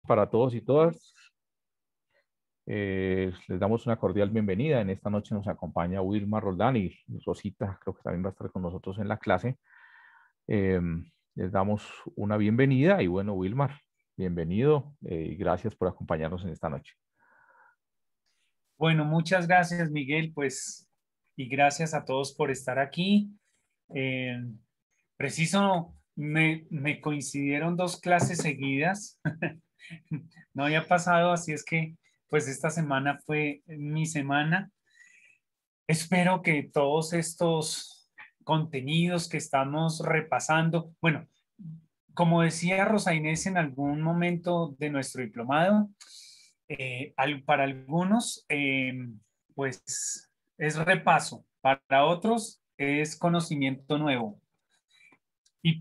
para todos y todas. Les damos una cordial bienvenida. En esta noche nos acompaña Wilmar Roldán y Rosita, creo que también va a estar con nosotros en la clase. Eh, Les damos una bienvenida y bueno, Wilmar, bienvenido y gracias por acompañarnos en esta noche. Bueno, muchas gracias, Miguel, y gracias a todos por estar aquí. Preciso, me coincidieron dos clases seguidas. No había pasado, así es que, pues esta semana fue mi semana. Espero que todos estos contenidos que estamos repasando, bueno, como decía Rosa Inés en algún momento de nuestro diplomado, para algunos, pues es repaso, para otros es conocimiento nuevo. Y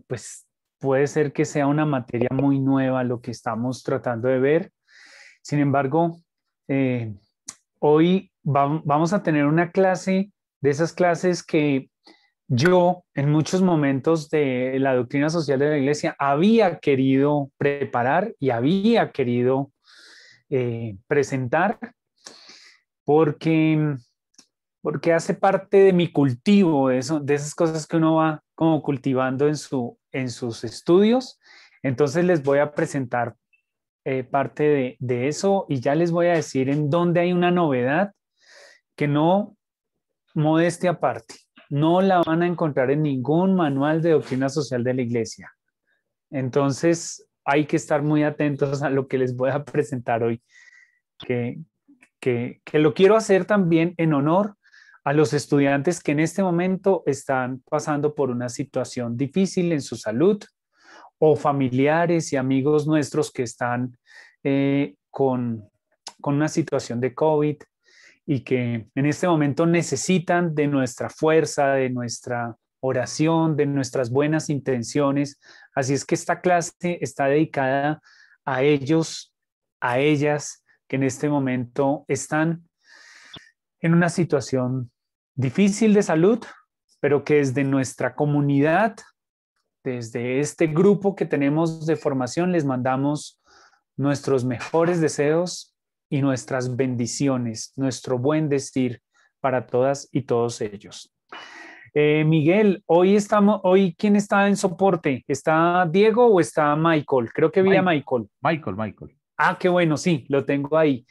pues puede ser que sea una materia muy nueva lo que estamos tratando de ver. Sin embargo, hoy vamos a tener una clase de esas clases que yo en muchos momentos de la doctrina social de la Iglesia había querido preparar y había querido presentar porque, porque hace parte de mi cultivo, de esas cosas que uno va como cultivando en sus estudios. Entonces les voy a presentar parte de eso y ya les voy a decir en dónde hay una novedad que no, modestia aparte, no la van a encontrar en ningún manual de doctrina social de la Iglesia. Entonces hay que estar muy atentos a lo que les voy a presentar hoy, que lo quiero hacer también en honor a los estudiantes que en este momento están pasando por una situación difícil en su salud o familiares y amigos nuestros que están con una situación de COVID y que en este momento necesitan de nuestra fuerza, de nuestra oración, de nuestras buenas intenciones. Así es que esta clase está dedicada a ellos, a ellas que en este momento están en una situación difícil de salud, pero que desde nuestra comunidad, desde este grupo que tenemos de formación, les mandamos nuestros mejores deseos y nuestras bendiciones, nuestro buen decir para todas y todos ellos. Miguel, hoy ¿quién está en soporte? ¿Está Diego o está Michael? Creo que vi a Michael. Michael. Ah, qué bueno, sí, lo tengo ahí.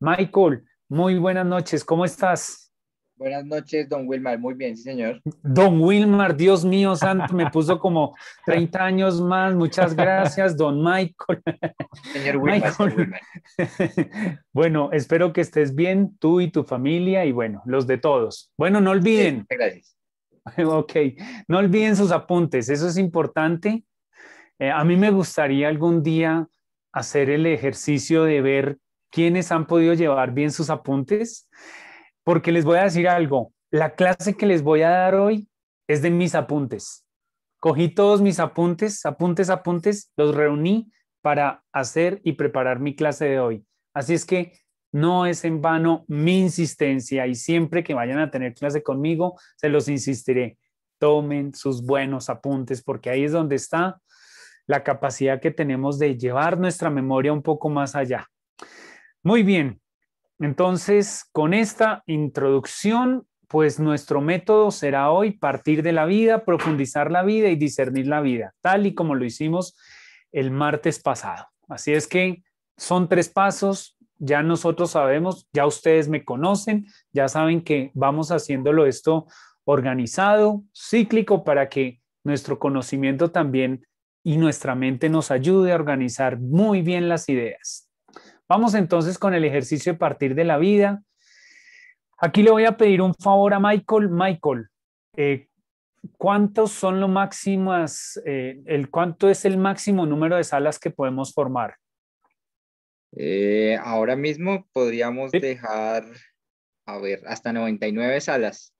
Michael, muy buenas noches, ¿cómo estás? Buenas noches, don Wilmar. Muy bien, sí, señor. Don Wilmar, Dios mío santo, me puso como 30 años más. Muchas gracias, don Michael. Señor Wilmar, señor Wilmar. Bueno, espero que estés bien, tú y tu familia y bueno, los de todos. Bueno, no olviden. Gracias. Ok, no olviden sus apuntes, eso es importante. A mí me gustaría algún día hacer el ejercicio de ver quiénes han podido llevar bien sus apuntes, porque les voy a decir algo. La clase que les voy a dar hoy es de mis apuntes. Cogí todos mis apuntes, los reuní para hacer y preparar mi clase de hoy. Así es que no es en vano mi insistencia y siempre que vayan a tener clase conmigo, se los insistiré. Tomen sus buenos apuntes porque ahí es donde está la capacidad que tenemos de llevar nuestra memoria un poco más allá. Muy bien, entonces con esta introducción, pues nuestro método será hoy partir de la vida, profundizar la vida y discernir la vida, tal y como lo hicimos el martes pasado. Así es que son 3 pasos, ya nosotros sabemos, ya ustedes me conocen, ya saben que vamos haciéndolo esto organizado, cíclico, para que nuestro conocimiento también y nuestra mente nos ayude a organizar muy bien las ideas. Vamos entonces con el ejercicio de partir de la vida. Aquí le voy a pedir un favor a Michael. Michael, ¿cuántos son lo máximas, cuánto es el máximo número de salas que podemos formar? Ahora mismo podríamos dejar, a ver, hasta 99 salas.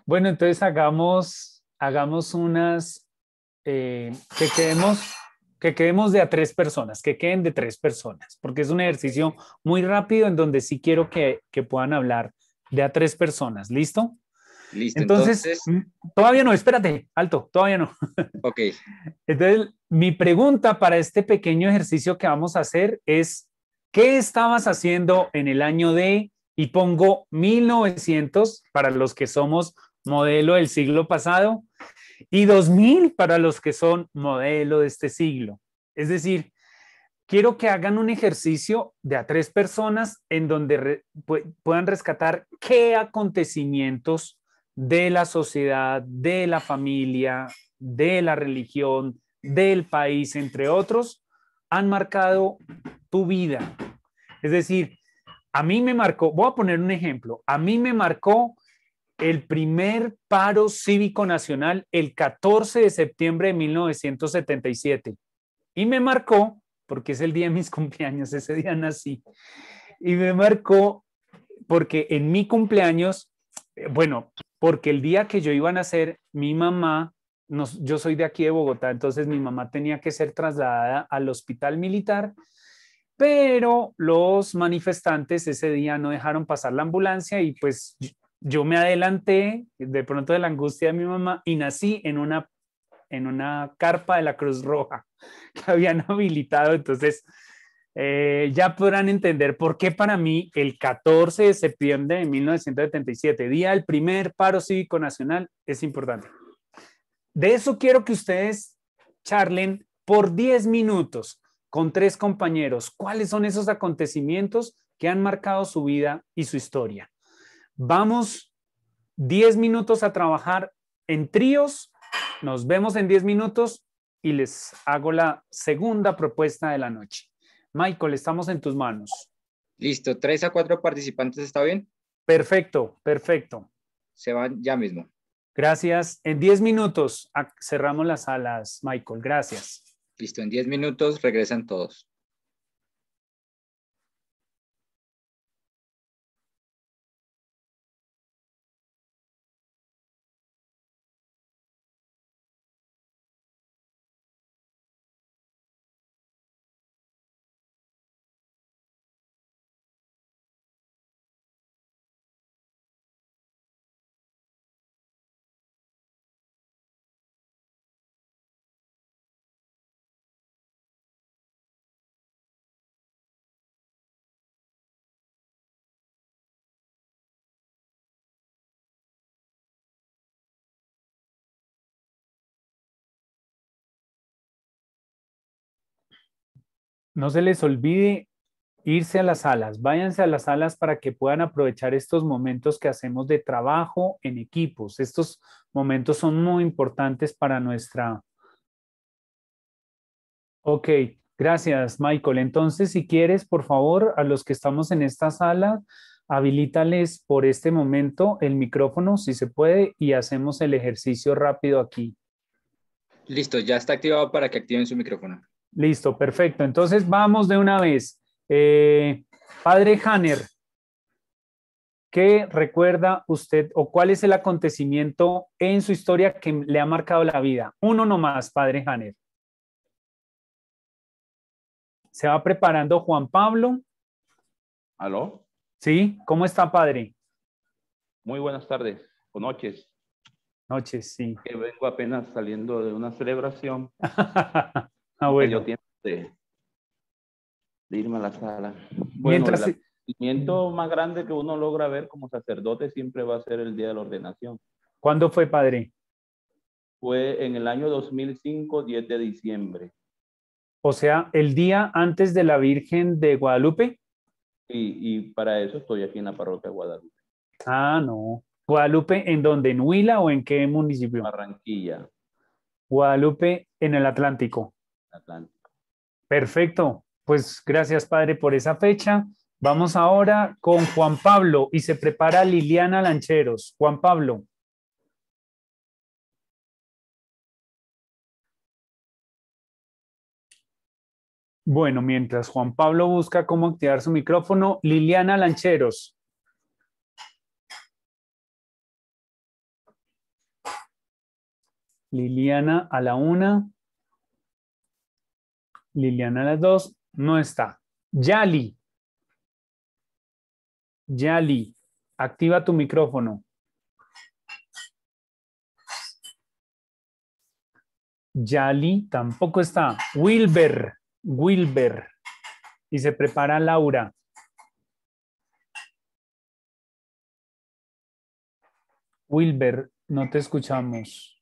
Bueno, entonces hagamos unas, que quedemos de a 3 personas, que queden de 3 personas, porque es un ejercicio muy rápido en donde sí quiero que puedan hablar de a 3 personas. ¿Listo? Listo, Entonces, todavía no, espérate, alto, todavía no. Ok. Entonces, Mi pregunta para este pequeño ejercicio que vamos a hacer es, ¿qué estabas haciendo en el año de, y pongo 1900 para los que somos modelo del siglo pasado y 2000 para los que son modelo de este siglo? Es decir, quiero que hagan un ejercicio de a 3 personas en donde puedan rescatar qué acontecimientos de la sociedad, de la familia, de la religión, del país, entre otros, han marcado tu vida. Es decir, a mí me marcó, voy a poner un ejemplo, a mí me marcó el primer paro cívico nacional el 14 de septiembre de 1977 y me marcó porque es el día de mis cumpleaños, ese día nací, y me marcó porque en mi cumpleaños, bueno, porque el día que yo iba a nacer, mi mamá, yo soy de aquí de Bogotá, entonces mi mamá tenía que ser trasladada al hospital militar, pero los manifestantes ese día no dejaron pasar la ambulancia y pues yo me adelanté de pronto de la angustia de mi mamá y nací en una carpa de la Cruz Roja que habían habilitado. Entonces, ya podrán entender por qué para mí el 14 de septiembre de 1977, día del primer paro cívico nacional, es importante. De eso quiero que ustedes charlen por 10 minutos con 3 compañeros. ¿Cuáles son esos acontecimientos que han marcado su vida y su historia? Vamos 10 minutos a trabajar en tríos. Nos vemos en 10 minutos y les hago la segunda propuesta de la noche. Michael, estamos en tus manos. Listo, 3 a 4 participantes, ¿está bien? Perfecto, perfecto. Se van ya mismo. Gracias. En 10 minutos cerramos las salas, Michael. Gracias. Listo, en 10 minutos regresan todos. No se les olvide irse a las salas, váyanse a las salas para que puedan aprovechar estos momentos que hacemos de trabajo en equipos. Estos momentos son muy importantes para nuestra... Ok, gracias, Michael. Entonces, si quieres, por favor, a los que estamos en esta sala, habilítales por este momento el micrófono, si se puede, y hacemos el ejercicio rápido aquí. Listo, ya está activado para que activen su micrófono. Listo, perfecto. Entonces, vamos de una vez. Padre Hanner, ¿qué recuerda usted o cuál es el acontecimiento en su historia que le ha marcado la vida? Uno nomás, Padre Hanner. Se va preparando Juan Pablo. ¿Aló? ¿Sí? ¿Cómo está, padre? Muy buenas tardes o noches. Noches, sí. Que vengo apenas saliendo de una celebración. Ah, Me dio bueno. tiempo de irme a la sala. Bueno, Mientras... el acontecimiento más grande que uno logra ver como sacerdote siempre va a ser el día de la ordenación. ¿Cuándo fue, padre? Fue en el año 2005, 10 de diciembre. O sea, el día antes de la Virgen de Guadalupe. Y para eso estoy aquí en la parroquia de Guadalupe. Ah, no. ¿Guadalupe en dónde? ¿En Huila o en qué municipio? Barranquilla. Guadalupe en el Atlántico. Atlántico. Perfecto. Pues gracias, padre, por esa fecha. Vamos ahora con Juan Pablo y se prepara Liliana Lancheros. Juan Pablo. Bueno, mientras Juan Pablo busca cómo activar su micrófono, Liliana Lancheros. Liliana a la 1. Liliana a las 2. No está. Yali. Yali, activa tu micrófono. Yali tampoco está. Wilber. Y se prepara Laura. Wilber, no te escuchamos.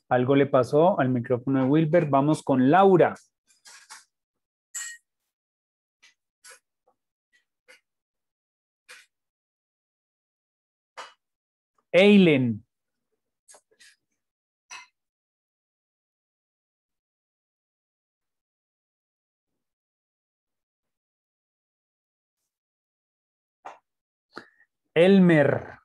Algo le pasó al micrófono de Wilber. Vamos con Laura. Eilen. Elmer.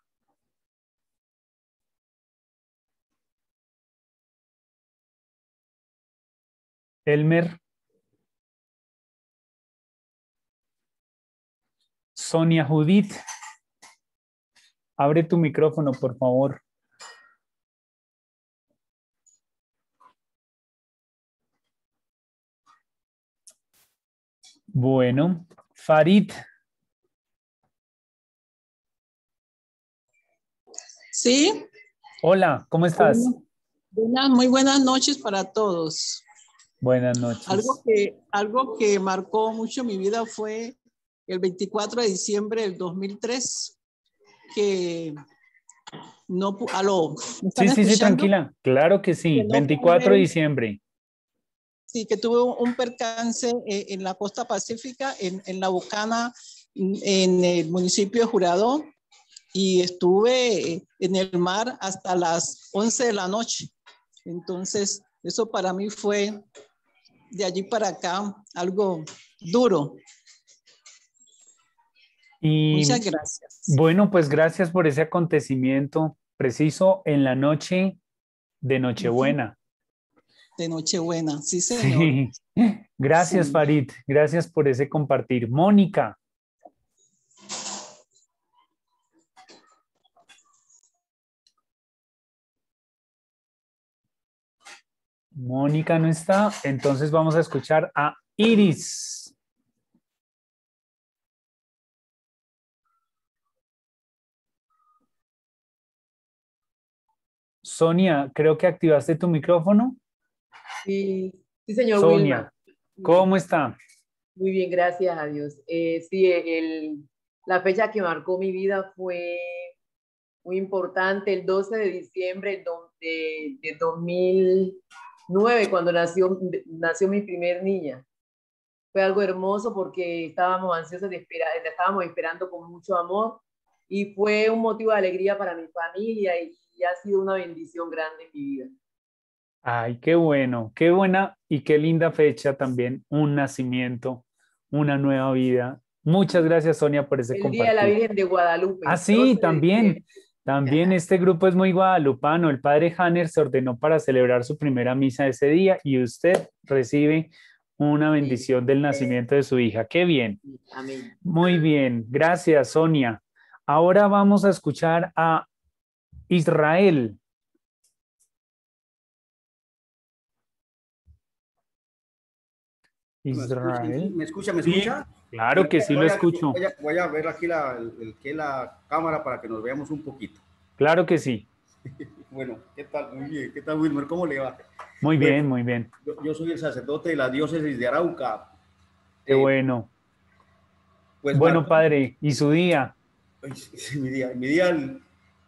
Sonia Judith. Abre tu micrófono, por favor. Bueno, Farid. Sí. Hola, ¿cómo estás? Muy buenas noches para todos. Buenas noches. Algo que marcó mucho mi vida fue el 24 de diciembre del 2003, que no... ¿Aló? ¿Me están Sí, escuchando? tranquila. Claro que sí, Que no 24 de pude- diciembre. Sí, que tuve un percance en la costa pacífica, en La Bucana, en el municipio de Jurado, y estuve en el mar hasta las 11 de la noche. Entonces, eso para mí fue de allí para acá algo duro. Y Muchas gracias. bueno, pues gracias por ese acontecimiento preciso en la noche de Nochebuena. De Nochebuena, sí, señor. Sí. Gracias, Sí. Farid. Gracias por ese compartir. Mónica. Mónica no está, entonces vamos a escuchar a Iris. Sonia, creo que activaste tu micrófono. Sí, sí, señor Sonia, Wilmar. ¿cómo está? Muy bien, gracias a Dios. Sí, la fecha que marcó mi vida fue muy importante, el 12 de diciembre de 2009, cuando nació mi primer niña. Fue algo hermoso porque estábamos ansiosos de esperar, la estábamos esperando con mucho amor y fue un motivo de alegría para mi familia y ha sido una bendición grande en mi vida. Ay, qué bueno, qué buena y qué linda fecha también, un nacimiento, una nueva vida. Muchas gracias, Sonia, por ese El Día de la compartir. Virgen de Guadalupe. Ah, 12 sí, de también. diciembre. También este grupo es muy guadalupano. El padre Hanner se ordenó para celebrar su primera misa ese día y usted recibe una bendición del nacimiento de su hija. Qué bien. Amén. Muy bien. Gracias, Sonia. Ahora vamos a escuchar a Israel. Israel. ¿Me escucha? Sí, claro que sí lo escucho. Voy a ver aquí la cámara para que nos veamos un poquito. Claro que sí. Bueno, ¿qué tal? Muy bien. ¿Qué tal, Wilmer? ¿Cómo le va? Muy Bueno, bien, muy bien. yo soy el sacerdote de la diócesis de Arauca. Qué bueno. Pues Bueno, Marco, padre, ¿y su día? mi día,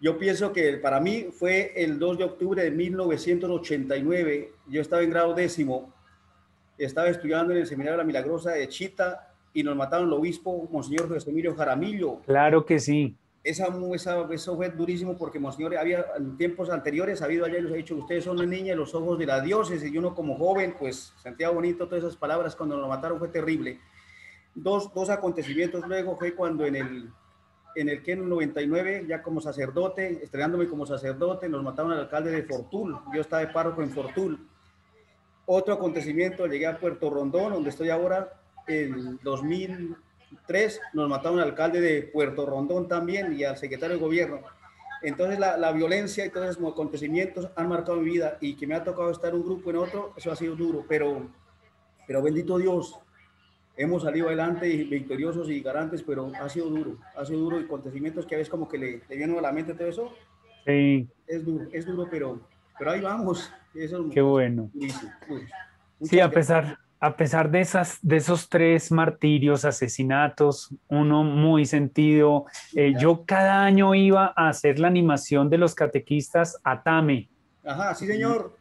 yo pienso que para mí fue el 2 de octubre de 1989. Yo estaba en grado 10º. Estaba estudiando en el Seminario de la Milagrosa de Chita y nos mataron el obispo Monseñor José Emilio Jaramillo. Claro que sí. Eso fue durísimo porque Monseñor había en tiempos anteriores habido allá y les ha dicho, ustedes son la niña de los ojos de la diócesis, y uno como joven pues sentía bonito todas esas palabras. Cuando nos mataron fue terrible. Dos acontecimientos luego fue cuando en el 99, ya como sacerdote, estrenándome como sacerdote, nos mataron al alcalde de Fortul. Yo estaba de párroco en Fortul. Otro acontecimiento, llegué a Puerto Rondón, donde estoy ahora, en 2003, nos mataron al alcalde de Puerto Rondón también y al secretario de gobierno. Entonces la violencia y todos esos acontecimientos han marcado mi vida, y que me ha tocado estar en un grupo en otro, eso ha sido duro, pero bendito Dios, hemos salido adelante y victoriosos y garantes, pero ha sido duro, y acontecimientos que a veces como que le vienen a la mente todo eso. Sí. Es duro, pero ahí vamos. Eso Qué bueno. Durísimo. Sí, a pesar de esos 3 martirios, asesinatos, uno muy sentido. Yo cada año iba a hacer la animación de los catequistas a Tame. Ajá, sí, señor.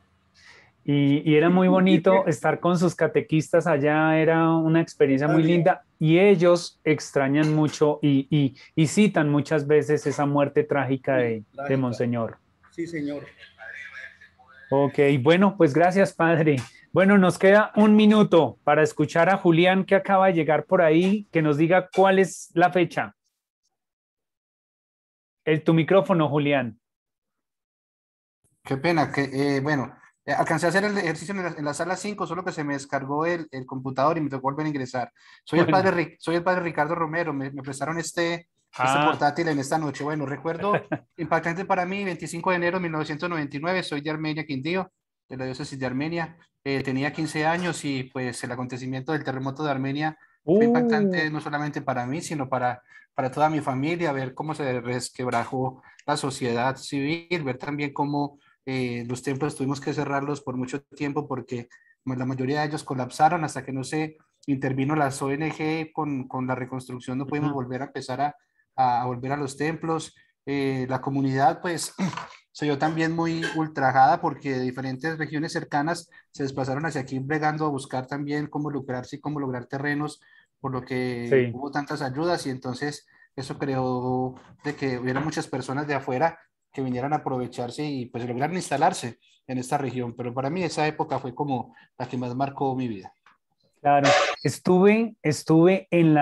Y era muy bonito estar con sus catequistas allá, era una experiencia muy linda y ellos extrañan mucho y citan muchas veces esa muerte trágica de Monseñor. Sí, señor. Ok, bueno, pues gracias, padre. Bueno, nos queda 1 minuto para escuchar a Julián, que acaba de llegar por ahí, que nos diga cuál es la fecha. Tu micrófono, Julián. Qué pena, bueno, alcancé a hacer el ejercicio en la sala 5, solo que se me descargó el computador y me tocó volver a ingresar. Soy el padre Ricardo Romero, me prestaron este portátil en esta noche. Bueno, recuerdo impactante para mí, 25 de enero de 1999, soy de Armenia, Quindío, de la diócesis de Armenia. Tenía 15 años y pues el acontecimiento del terremoto de Armenia fue impactante no solamente para mí, sino para toda mi familia, ver cómo se resquebrajó la sociedad civil, ver también cómo los templos tuvimos que cerrarlos por mucho tiempo porque la mayoría de ellos colapsaron hasta que no se intervino las ONG con la reconstrucción, no pudimos volver a empezar a volver a los templos. La comunidad pues se vio también muy ultrajada porque de diferentes regiones cercanas se desplazaron hacia aquí bregando a buscar también cómo lucrarse y cómo lograr terrenos, por lo que hubo tantas ayudas y entonces eso creó de que hubiera muchas personas de afuera que vinieran a aprovecharse y pues lograron instalarse en esta región. Pero para mí esa época fue como la que más marcó mi vida. Claro, estuve en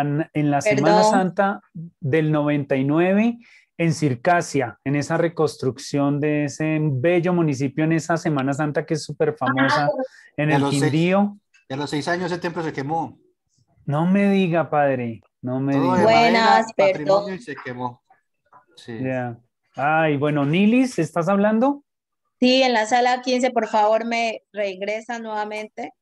la Semana Santa del 99 en Circasia, en esa reconstrucción de ese bello municipio, en esa Semana Santa que es súper famosa en el Quindío. A los 6 años el templo se quemó. No me diga, padre, no me diga. Buenas, patrimonio y se quemó. Sí. Yeah. Ay, bueno, Nilis, ¿estás hablando? Sí, en la sala 15, por favor, me regresa nuevamente.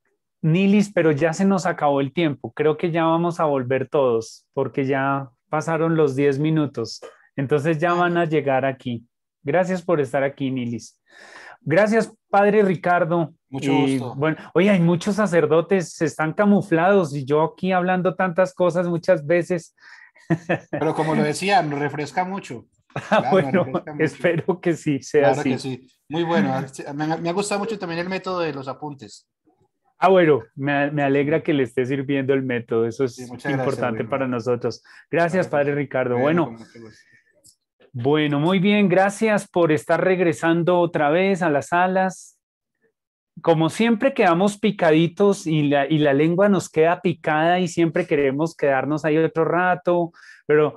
Nilis, pero ya se nos acabó el tiempo. Creo que ya vamos a volver todos, porque ya pasaron los 10 minutos. Entonces ya van a llegar aquí. Gracias por estar aquí, Nilis. Gracias, padre Ricardo. Mucho gusto. Bueno, oye, hay muchos sacerdotes, están camuflados y yo aquí hablando tantas cosas muchas veces. Pero como lo decía, nos refresca mucho. Claro, bueno, espero que sí sea así. Que sí. Muy bueno. Me ha gustado mucho también el método de los apuntes. Bueno, me alegra que le esté sirviendo el método. Eso es importante para nosotros. Gracias, padre Ricardo. Bueno, muy bien. Gracias por estar regresando otra vez a las salas. Como siempre quedamos picaditos y la lengua nos queda picada y siempre queremos quedarnos ahí otro rato, pero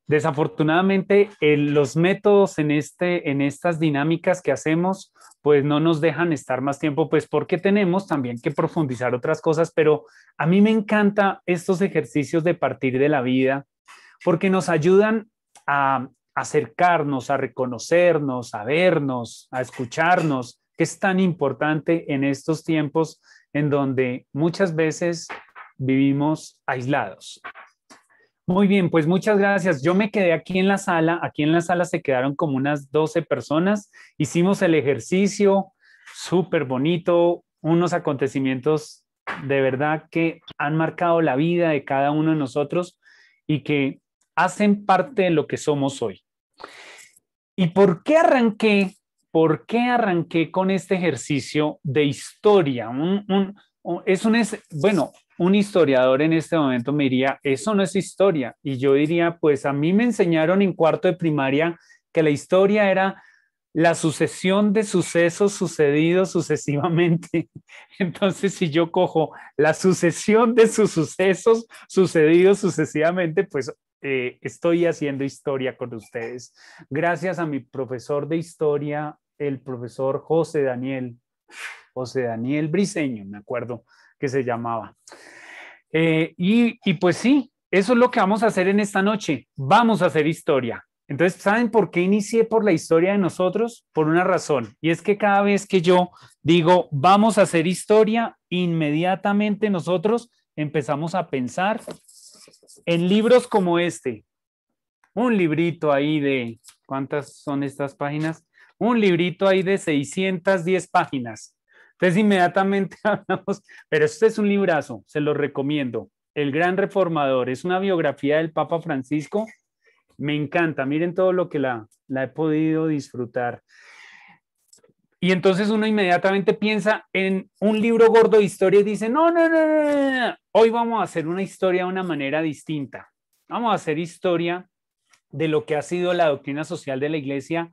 desafortunadamente los métodos en estas dinámicas que hacemos pues no nos dejan estar más tiempo, pues porque tenemos también que profundizar otras cosas, pero a mí me encantan estos ejercicios de partir de la vida porque nos ayudan a acercarnos, a reconocernos, a vernos, a escucharnos, que es tan importante en estos tiempos en donde muchas veces vivimos aislados. Muy bien, pues muchas gracias. Yo me quedé aquí en la sala se quedaron como unas 12 personas, hicimos el ejercicio, súper bonito, unos acontecimientos de verdad que han marcado la vida de cada uno de nosotros y que hacen parte de lo que somos hoy. ¿Y por qué arranqué con este ejercicio de historia? Un historiador en este momento me diría, eso no es historia. Y yo diría, pues a mí me enseñaron en 4º de primaria que la historia era la sucesión de sucesos sucedidos sucesivamente. Entonces, si yo cojo la sucesión de sus sucesos sucedidos sucesivamente, pues estoy haciendo historia con ustedes. Gracias a mi profesor de historia, el profesor José Daniel Briceño, me acuerdo que se llamaba. Y pues sí, eso es lo que vamos a hacer en esta noche. Vamos a hacer historia. Entonces, ¿saben por qué inicié por la historia de nosotros? Por una razón, y es que cada vez que yo digo vamos a hacer historia, inmediatamente nosotros empezamos a pensar en libros como este. Un librito ahí de, ¿cuántas son estas páginas? Un librito ahí de 610 páginas. Entonces inmediatamente hablamos, pero este es un librazo, se lo recomiendo. El Gran Reformador, es una biografía del Papa Francisco. Me encanta, miren todo lo que la he podido disfrutar. Y entonces uno inmediatamente piensa en un libro gordo de historia y dice, no, hoy vamos a hacer una historia de una manera distinta. Vamos a hacer historia de lo que ha sido la doctrina social de la Iglesia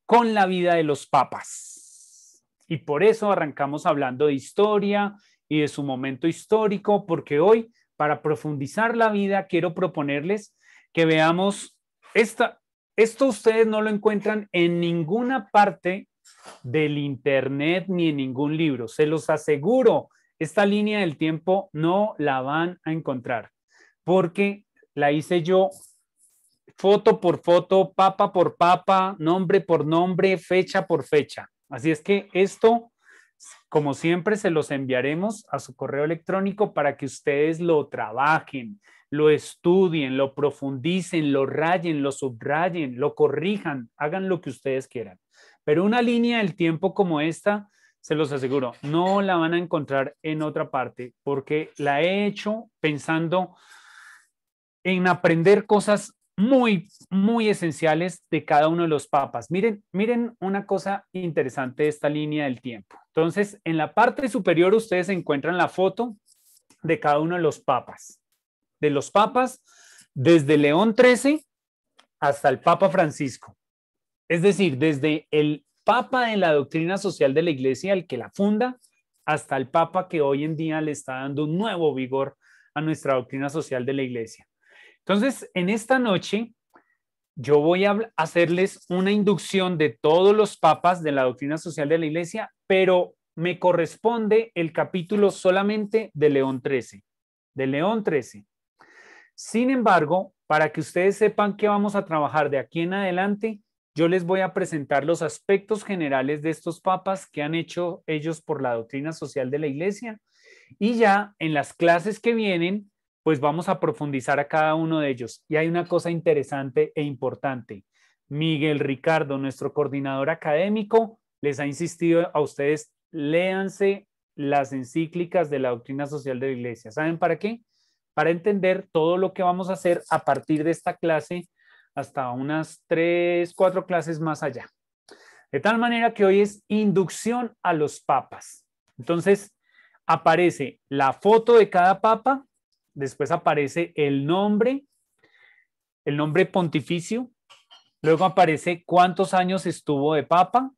con la vida de los papas. Y por eso arrancamos hablando de historia y de su momento histórico, porque hoy, para profundizar la vida, quiero proponerles que veamos esto ustedes no lo encuentran en ninguna parte del internet ni en ningún libro. Se los aseguro, esta línea del tiempo no la van a encontrar, porque la hice yo foto por foto, papa por papa, nombre por nombre, fecha por fecha. Así es que esto, como siempre, se los enviaremos a su correo electrónico para que ustedes lo trabajen, lo estudien, lo profundicen, lo rayen, lo subrayen, lo corrijan, hagan lo que ustedes quieran. Pero una línea del tiempo como esta, se los aseguro, no la van a encontrar en otra parte, porque la he hecho pensando en aprender cosas muy, muy esenciales de cada uno de los papas. Miren una cosa interesante de esta línea del tiempo. Entonces, en la parte superior ustedes encuentran la foto de cada uno de los papas. De los papas desde León XIII hasta el Papa Francisco. Es decir, desde el Papa de la doctrina social de la Iglesia, el que la funda, hasta el Papa que hoy en día le está dando un nuevo vigor a nuestra doctrina social de la Iglesia. Entonces, en esta noche, yo voy a hacerles una inducción de todos los papas de la doctrina social de la Iglesia, pero me corresponde el capítulo solamente de León XIII. De León XIII. Sin embargo, para que ustedes sepan que vamos a trabajar de aquí en adelante, yo les voy a presentar los aspectos generales de estos papas que han hecho ellos por la doctrina social de la Iglesia. Y ya en las clases que vienen, pues vamos a profundizar a cada uno de ellos. Y hay una cosa interesante e importante. Miguel Ricardo, nuestro coordinador académico, les ha insistido a ustedes, léanse las encíclicas de la doctrina social de la Iglesia. ¿Saben para qué? Para entender todo lo que vamos a hacer a partir de esta clase hasta unas 3, 4 clases más allá. De tal manera que hoy es inducción a los papas. Entonces, aparece la foto de cada papa, después aparece el nombre pontificio, luego aparece cuántos años estuvo de papa,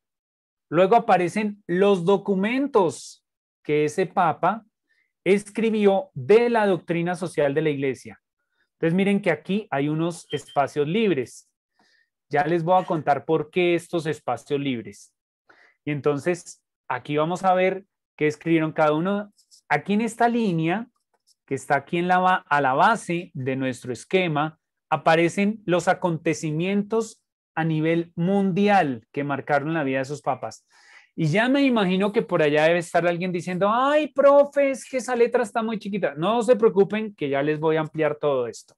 luego aparecen los documentos que ese papa escribió de la doctrina social de la Iglesia. Entonces miren que aquí hay unos espacios libres. Ya les voy a contar por qué estos espacios libres. Y entonces aquí vamos a ver qué escribieron cada uno. Aquí en esta línea, que está aquí a la base de nuestro esquema, aparecen los acontecimientos a nivel mundial que marcaron la vida de esos papas. Y ya me imagino que por allá debe estar alguien diciendo, ay, profe, es que esa letra está muy chiquita. No se preocupen que ya les voy a ampliar todo esto.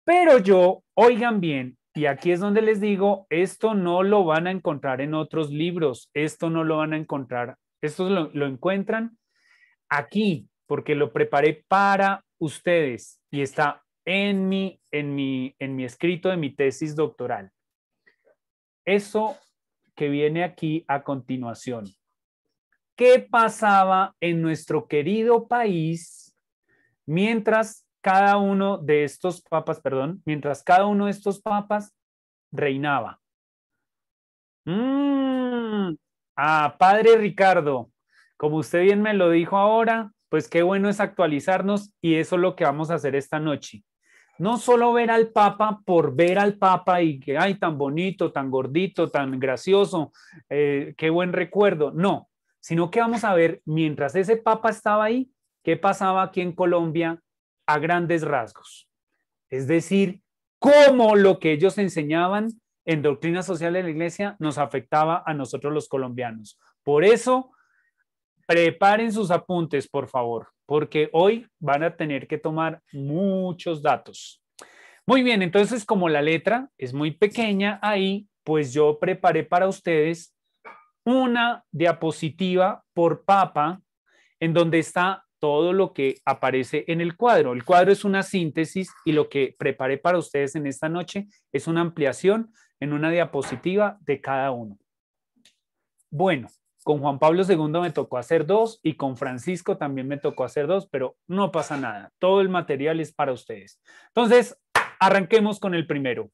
Pero oigan bien, y aquí es donde les digo, esto no lo van a encontrar en otros libros, esto no lo van a encontrar, esto lo encuentran aquí, porque lo preparé para ustedes y está en mi escrito de mi tesis doctoral. Eso que viene aquí a continuación. ¿Qué pasaba en nuestro querido país mientras cada uno de estos papas reinaba? Padre Ricardo, como usted bien me lo dijo ahora, pues qué bueno es actualizarnos y eso es lo que vamos a hacer esta noche. No solo ver al Papa por ver al Papa y que, ay, tan bonito, tan gordito, tan gracioso, qué buen recuerdo. No, sino que vamos a ver, mientras ese Papa estaba ahí, qué pasaba aquí en Colombia a grandes rasgos. Es decir, cómo lo que ellos enseñaban en doctrina social de la Iglesia nos afectaba a nosotros los colombianos. Por eso, preparen sus apuntes, por favor, porque hoy van a tener que tomar muchos datos. Muy bien, entonces como la letra es muy pequeña ahí, pues yo preparé para ustedes una diapositiva por papa en donde está todo lo que aparece en el cuadro. El cuadro es una síntesis y lo que preparé para ustedes en esta noche es una ampliación en una diapositiva de cada uno. Bueno, con Juan Pablo II me tocó hacer 2 y con Francisco también me tocó hacer 2, pero no pasa nada. Todo el material es para ustedes. Entonces, arranquemos con el primero.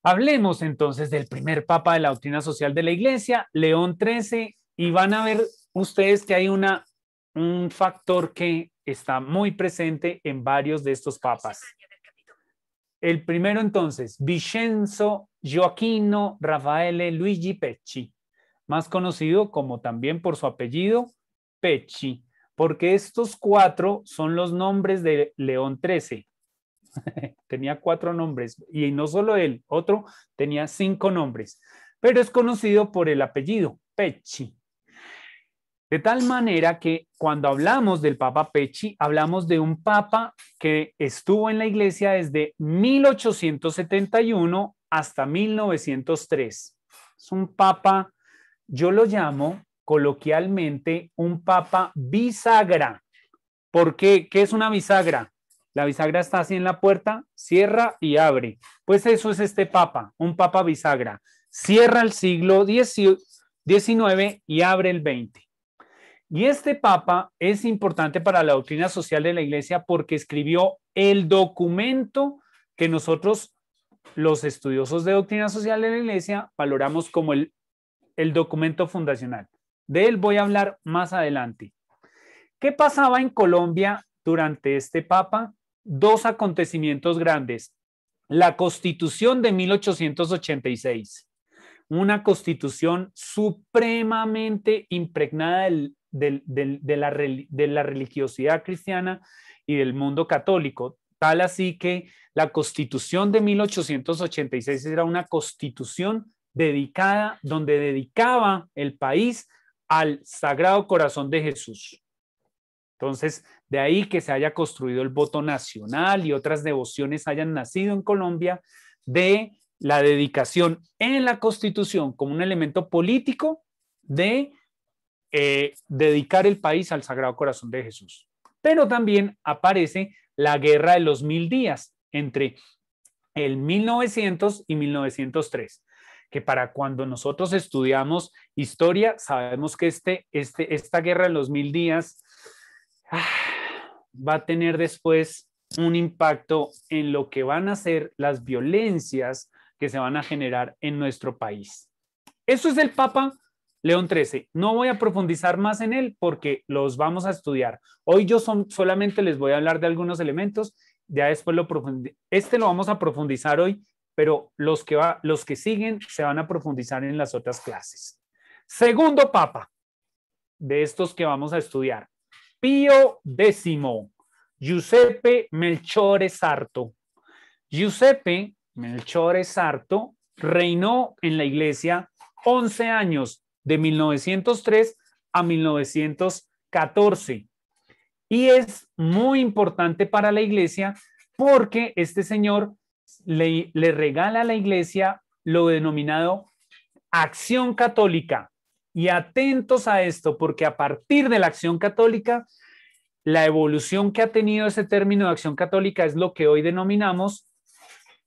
Hablemos entonces del primer papa de la doctrina social de la Iglesia, León XIII, y van a ver ustedes que hay un factor que está muy presente en varios de estos papas. El primero entonces, Vincenzo Gioacchino Raffaele Luigi Pecci, más conocido como también por su apellido Pecci, porque estos 4 son los nombres de León XIII. Tenía 4 nombres y no solo él, otro tenía 5 nombres, pero es conocido por el apellido Pecci. De tal manera que cuando hablamos del Papa Pecci, hablamos de un papa que estuvo en la iglesia desde 1871 hasta 1903. Es un papa, yo lo llamo coloquialmente un papa bisagra. ¿Por qué? ¿Qué es una bisagra? La bisagra está así en la puerta, cierra y abre. Pues eso es este papa, un papa bisagra. Cierra el siglo XIX y abre el XX. Y este papa es importante para la doctrina social de la Iglesia porque escribió el documento que nosotros, los estudiosos de doctrina social de la Iglesia, valoramos como el documento fundacional. De él voy a hablar más adelante. ¿Qué pasaba en Colombia durante este papa? 2 acontecimientos grandes. La Constitución de 1886, una constitución supremamente impregnada de la religiosidad cristiana y del mundo católico, tal así que la Constitución de 1886 era una constitución donde dedicaba el país al Sagrado Corazón de Jesús. Entonces, de ahí que se haya construido el voto nacional y otras devociones hayan nacido en Colombia de la dedicación en la Constitución como un elemento político de dedicar el país al Sagrado Corazón de Jesús. Pero también aparece la Guerra de los 1000 días entre el 1900 y 1903, que para cuando nosotros estudiamos historia sabemos que esta Guerra de los 1000 días va a tener después un impacto en lo que van a ser las violencias que se van a generar en nuestro país. Eso es el Papa León XIII. No voy a profundizar más en él porque los vamos a estudiar. Hoy yo solamente les voy a hablar de algunos elementos, ya después lo vamos a profundizar hoy, pero los que siguen se van a profundizar en las otras clases. Segundo Papa de estos que vamos a estudiar, Pío X, Giuseppe Melchiorre Sarto. Giuseppe Melchiorre Sarto reinó en la iglesia 11 años, de 1903 a 1914. Y es muy importante para la iglesia porque este señor le regala a la iglesia lo denominado acción católica. Y atentos a esto, porque a partir de la acción católica, la evolución que ha tenido ese término de acción católica es lo que hoy denominamos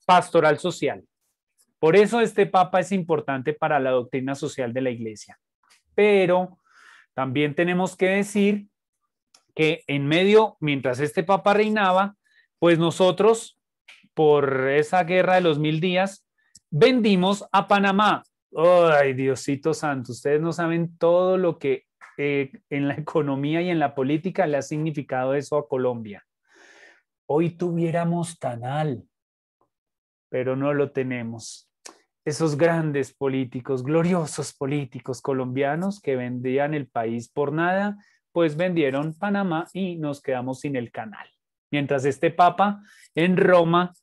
pastoral social. Por eso este papa es importante para la doctrina social de la iglesia. Pero también tenemos que decir que en medio, mientras este papa reinaba, pues nosotros, por esa guerra de los 1000 días, vendimos a Panamá. Ay, Diosito Santo, ustedes no saben todo lo que en la economía y en la política le ha significado eso a Colombia. Hoy tuviéramos canal, pero no lo tenemos. Esos grandes políticos, gloriosos políticos colombianos que vendían el país por nada, pues vendieron Panamá y nos quedamos sin el canal. Mientras este papa en Roma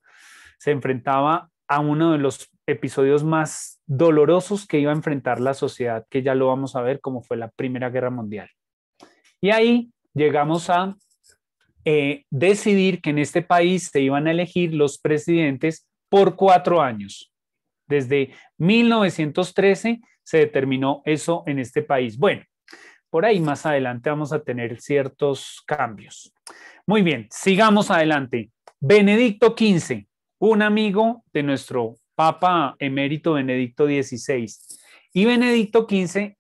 se enfrentaba a uno de los episodios más dolorosos que iba a enfrentar la sociedad, que ya lo vamos a ver, como fue la Primera Guerra Mundial. Y ahí llegamos a decidir que en este país se iban a elegir los presidentes por 4 años. Desde 1913 se determinó eso en este país. Bueno, por ahí más adelante vamos a tener ciertos cambios. Muy bien, sigamos adelante. Benedicto XV, un amigo de nuestro Papa emérito Benedicto XVI. Y Benedicto XV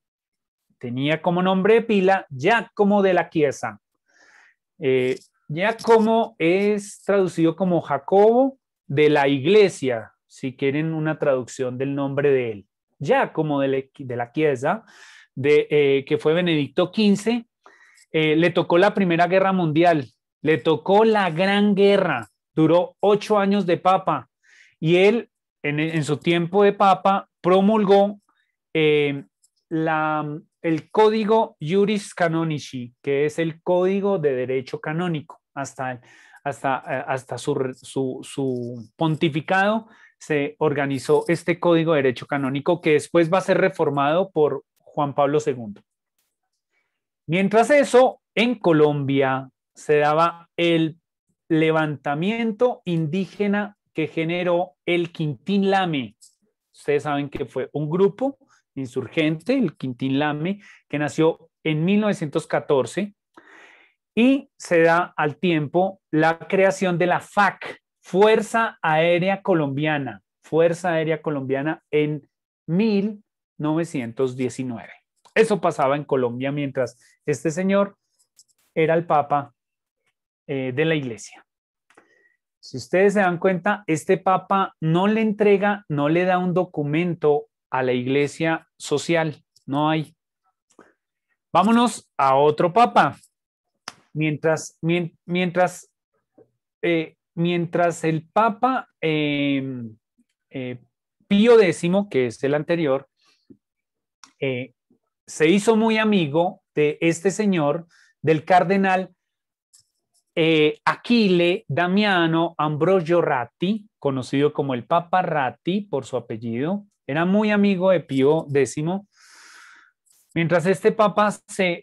tenía como nombre de pila Giacomo de la Chiesa. Giacomo es traducido como Jacobo de la Iglesia, si quieren una traducción del nombre de él. Giacomo de la Chiesa, que fue Benedicto XV, le tocó la Primera Guerra Mundial, le tocó la Gran Guerra, duró 8 años de papa y él en su tiempo de papa promulgó el código Juris Canonici, que es el código de derecho canónico. Hasta su pontificado se organizó este código de derecho canónico que después va a ser reformado por Juan Pablo II. Mientras eso, en Colombia se daba el levantamiento indígena que generó el Quintín Lame. Ustedes saben que fue un grupo insurgente, el Quintín Lame, que nació en 1914 y se da al tiempo la creación de la FAC, Fuerza Aérea Colombiana, en 1919. Eso pasaba en Colombia mientras este señor era el papa de la iglesia. Si ustedes se dan cuenta, este papa no le da un documento a la iglesia social, no hay. Vámonos a otro papa. Mientras el papa Pío X, que es el anterior, se hizo muy amigo de este señor, del cardenal Achille Damiano Ambrogio Ratti, conocido como el Papa Ratti por su apellido. Era muy amigo de Pío X. Mientras este papa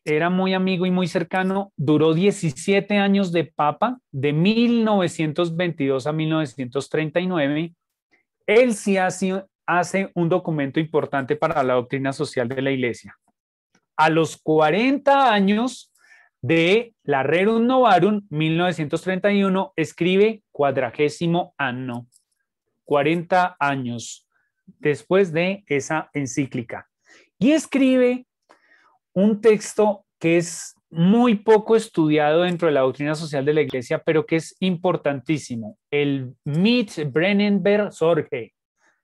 era muy amigo y muy cercano, duró 17 años de papa, de 1922 a 1939. Él sí hace un documento importante para la doctrina social de la iglesia. A los 40 años de la Rerum Novarum, 1931, escribe 40º anno, 40 años después de esa encíclica. Y escribe un texto que es muy poco estudiado dentro de la doctrina social de la iglesia, pero que es importantísimo, el Mitbrennenberg Sorge.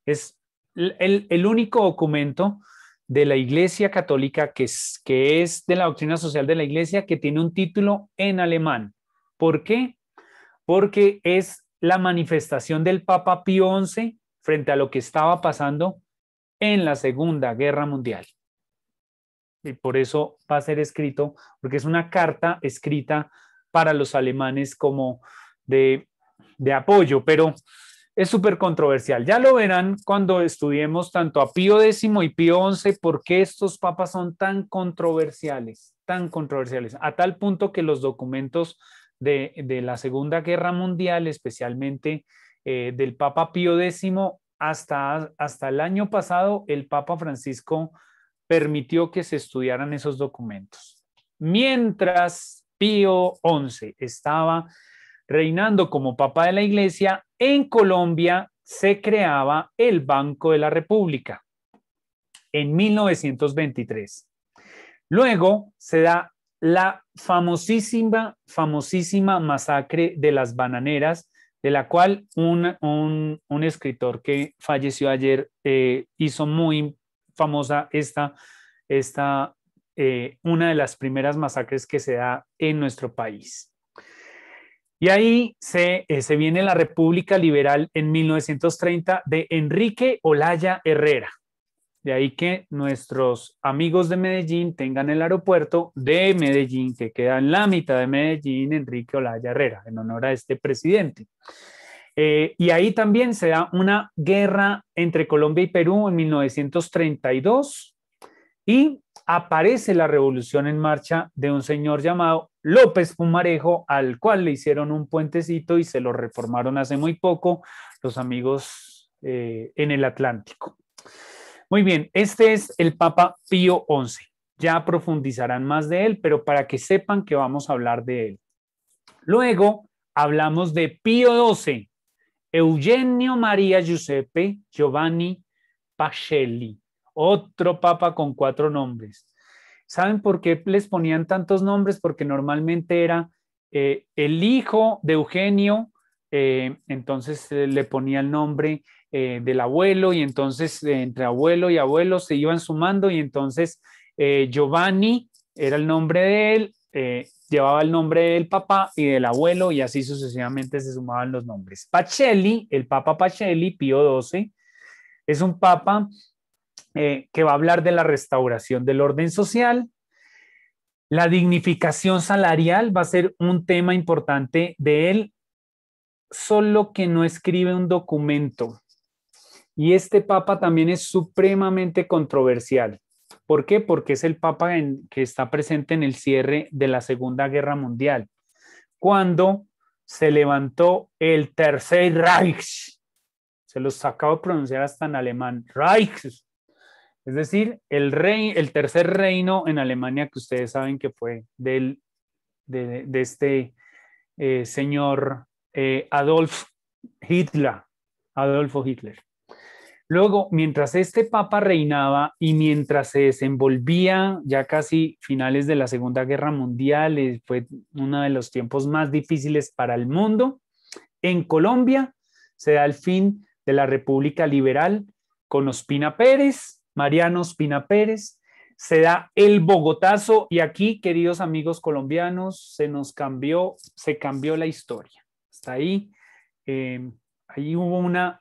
Es el único documento de la Iglesia Católica que es de la doctrina social de la Iglesia que tiene un título en alemán. ¿Por qué? Porque es la manifestación del Papa Pío XI frente a lo que estaba pasando en la Segunda Guerra Mundial. Y por eso va a ser escrito, porque es una carta escrita para los alemanes como de apoyo, pero es súper controversial. Ya lo verán cuando estudiemos tanto a Pío X y Pío XI, por qué estos papas son tan controversiales, a tal punto que los documentos de la Segunda Guerra Mundial, especialmente del Papa Pío X, hasta el año pasado, el Papa Francisco permitió que se estudiaran esos documentos. Mientras Pío XI estaba reinando como Papa de la Iglesia, en Colombia se creaba el Banco de la República en 1923. Luego se da la famosísima masacre de las bananeras, de la cual un escritor que falleció ayer hizo muy famosa una de las primeras masacres que se da en nuestro país. Y ahí se viene la República Liberal en 1930 de Enrique Olaya Herrera. De ahí que nuestros amigos de Medellín tengan el aeropuerto de Medellín, que queda en la mitad de Medellín, Enrique Olaya Herrera, en honor a este presidente. Y ahí también se da una guerra entre Colombia y Perú en 1932. y aparece la revolución en marcha de un señor llamado López Pumarejo, al cual le hicieron un puentecito y se lo reformaron hace muy poco los amigos en el Atlántico. Muy bien, este es el Papa Pío XI. Ya profundizarán más de él, pero para que sepan que vamos a hablar de él. Luego hablamos de Pío XII, Eugenio María Giuseppe Giovanni Pacelli, otro papa con 4 nombres. ¿Saben por qué les ponían tantos nombres? Porque normalmente era el hijo de Eugenio, entonces le ponía el nombre del abuelo y entonces entre abuelo y abuelo se iban sumando y entonces Giovanni era el nombre de él, llevaba el nombre del papá y del abuelo y así sucesivamente se sumaban los nombres. Pacelli, el Papa Pacelli, Pío XII, es un papa que va a hablar de la restauración del orden social. La dignificación salarial va a ser un tema importante de él, solo que no escribe un documento. Y este papa también es supremamente controversial. ¿Por qué? Porque es el papa que está presente en el cierre de la Segunda Guerra Mundial, cuando se levantó el Tercer Reich. Se los acabo de pronunciar hasta en alemán. Reich. Es decir, el tercer reino en Alemania, que ustedes saben que fue de este señor Adolfo Hitler. Luego, mientras este papa reinaba y mientras se desenvolvía ya casi finales de la Segunda Guerra Mundial, fue uno de los tiempos más difíciles para el mundo, en Colombia se da el fin de la República Liberal con Ospina Pérez, Mariano Ospina Pérez, se da el Bogotazo y aquí, queridos amigos colombianos, se cambió la historia. Hasta ahí, ahí hubo una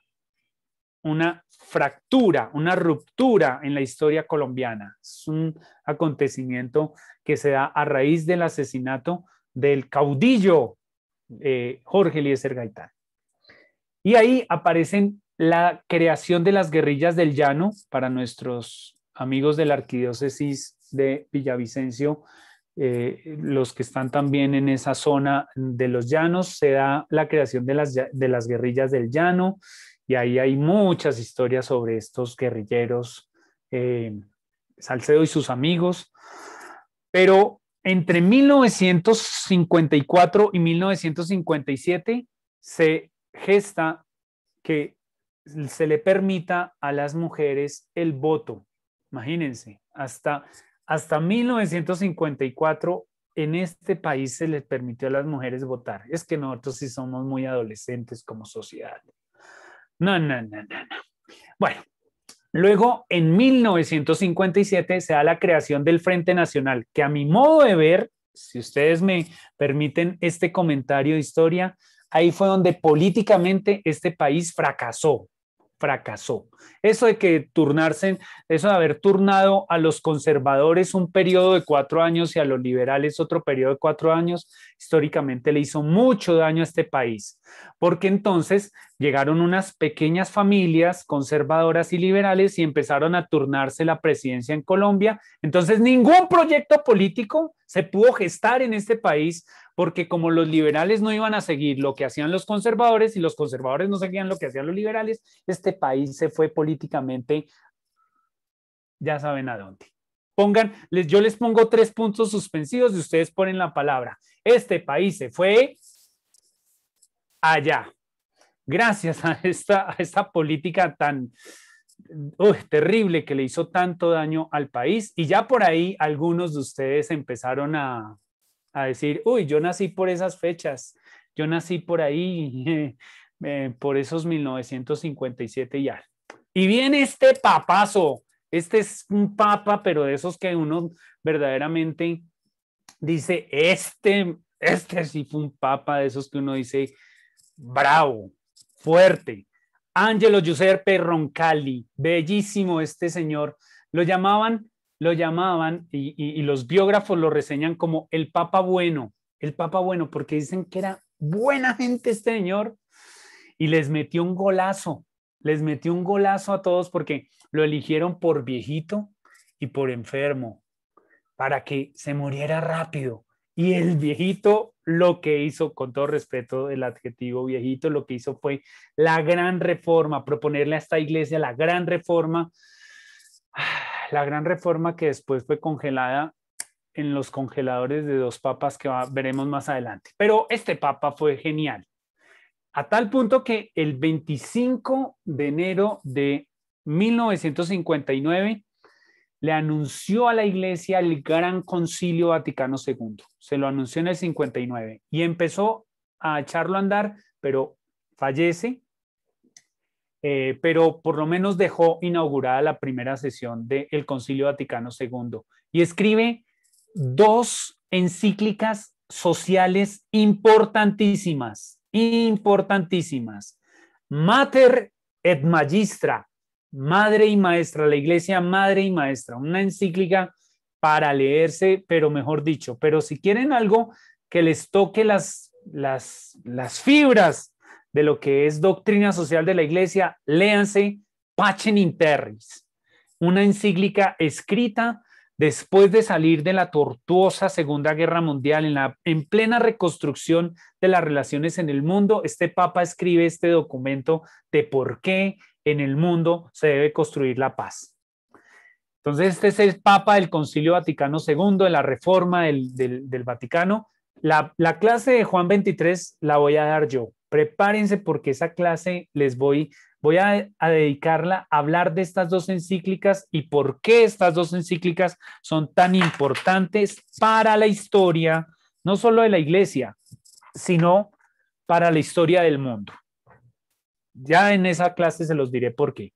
fractura, una ruptura en la historia colombiana. Es un acontecimiento que se da a raíz del asesinato del caudillo Jorge Eliezer Gaitán. Y ahí aparecen la creación de las guerrillas del llano para nuestros amigos de la arquidiócesis de Villavicencio, los que están también en esa zona de los llanos, se da la creación de las guerrillas del llano y ahí hay muchas historias sobre estos guerrilleros, Salcedo y sus amigos, pero entre 1954 y 1957 se gesta que se le permita a las mujeres el voto. Imagínense, hasta 1954 en este país se les permitió a las mujeres votar. Es que nosotros sí somos muy adolescentes como sociedad. No. Bueno, luego en 1957 se da la creación del Frente Nacional, que a mi modo de ver, si ustedes me permiten este comentario de historia, ahí fue donde políticamente este país fracasó. Eso de eso de haber turnado a los conservadores un periodo de 4 años y a los liberales otro periodo de 4 años, históricamente le hizo mucho daño a este país, porque entonces llegaron unas pequeñas familias conservadoras y liberales y empezaron a turnarse la presidencia en Colombia. Entonces ningún proyecto político se pudo gestar en este país, porque como los liberales no iban a seguir lo que hacían los conservadores y los conservadores no seguían lo que hacían los liberales, este país se fue políticamente, ya saben a dónde. Yo les pongo 3 puntos suspensivos y ustedes ponen la palabra. Este país se fue allá. Gracias a esta política tan terrible que le hizo tanto daño al país. Y ya por ahí algunos de ustedes empezaron a decir, uy, yo nací por esas fechas, yo nací por ahí, por esos 1957 ya. Y viene este papazo, este es un papa, pero de esos que uno verdaderamente dice, este sí fue un papa, de esos que uno dice, bravo, fuerte. Angelo Giuseppe Roncalli, bellísimo este señor, lo llamaban y los biógrafos lo reseñan como el Papa bueno, porque dicen que era buena gente este señor y les metió un golazo a todos porque lo eligieron por viejito y por enfermo, para que se muriera rápido. Y el viejito lo que hizo, con todo respeto del adjetivo viejito, lo que hizo fue la gran reforma, proponerle a esta iglesia la gran reforma que después fue congelada en los congeladores de dos papas que veremos más adelante. Pero este papa fue genial, a tal punto que el 25 de enero de 1959 le anunció a la iglesia el Gran Concilio Vaticano II. Se lo anunció en el 59 y empezó a echarlo a andar, pero fallece, pero por lo menos dejó inaugurada la primera sesión del Concilio Vaticano II y escribe 2 encíclicas sociales importantísimas, Mater et Magistra, Madre y Maestra, la Iglesia Madre y Maestra, una encíclica para leerse, pero mejor dicho, pero si quieren algo que les toque las fibras de lo que es doctrina social de la Iglesia, léanse Pacem in Terris, una encíclica escrita después de salir de la tortuosa Segunda Guerra Mundial, en plena reconstrucción de las relaciones en el mundo. Este Papa escribe este documento de por qué en el mundo se debe construir la paz. Entonces, este es el Papa del Concilio Vaticano II, de la reforma del Vaticano. La clase de Juan 23 la voy a dar yo. Prepárense porque esa clase voy a dedicarla a hablar de estas 2 encíclicas y por qué estas 2 encíclicas son tan importantes para la historia, no solo de la Iglesia, sino para la historia del mundo. Ya en esa clase se los diré por qué.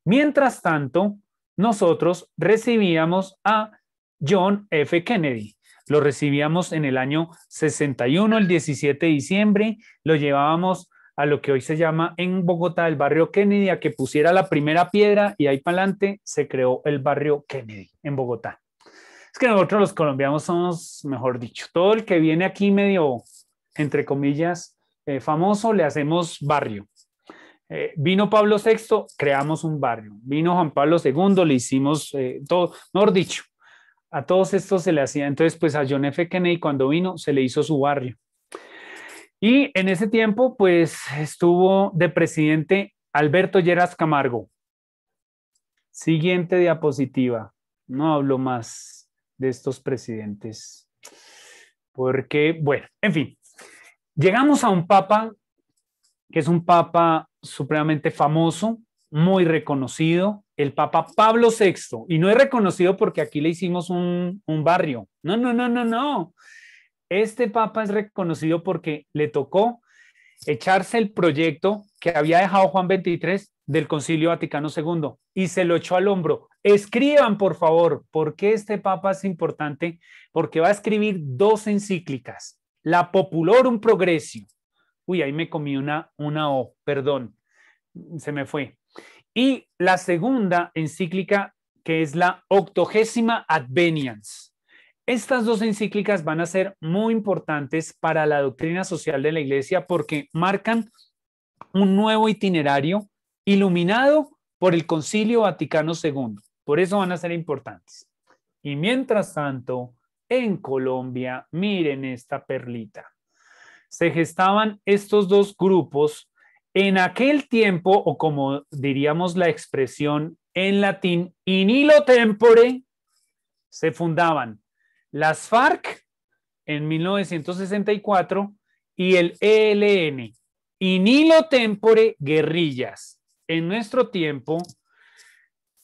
Mientras tanto, nosotros recibíamos a John F. Kennedy. Lo recibíamos en el año 61, el 17 de diciembre. Lo llevábamos a lo que hoy se llama en Bogotá el barrio Kennedy, a que pusiera la primera piedra y ahí para adelante se creó el barrio Kennedy en Bogotá. Es que nosotros los colombianos somos, mejor dicho, todo el que viene aquí medio, entre comillas, famoso, le hacemos barrio. Vino Pablo VI, creamos un barrio. Vino Juan Pablo II, le hicimos todo, mejor dicho, a todos estos se le hacía. Entonces, pues a John F. Kennedy cuando vino se le hizo su barrio. Y en ese tiempo, pues estuvo de presidente Alberto Lleras Camargo. Siguiente diapositiva. No hablo más de estos presidentes. Porque, bueno, en fin. Llegamos a un papa que es un papa supremamente famoso, muy reconocido, el Papa Pablo VI. Y no es reconocido porque aquí le hicimos un barrio. No. Este papa es reconocido porque le tocó echarse el proyecto que había dejado Juan XXIII del Concilio Vaticano II y se lo echó al hombro. Escriban, por favor, ¿por qué este papa es importante? Porque va a escribir 2 encíclicas. La Populorum Progressio. Uy, ahí me comí una O, perdón, se me fue. Y la segunda encíclica, que es la 80ª Adveniens. Estas 2 encíclicas van a ser muy importantes para la doctrina social de la Iglesia porque marcan un nuevo itinerario iluminado por el Concilio Vaticano II. Por eso van a ser importantes. Y mientras tanto, en Colombia, miren esta perlita. Se gestaban estos 2 grupos en aquel tiempo, o como diríamos la expresión en latín, in illo tempore, se fundaban las FARC en 1964 y el ELN, in illo tempore guerrillas. En nuestro tiempo,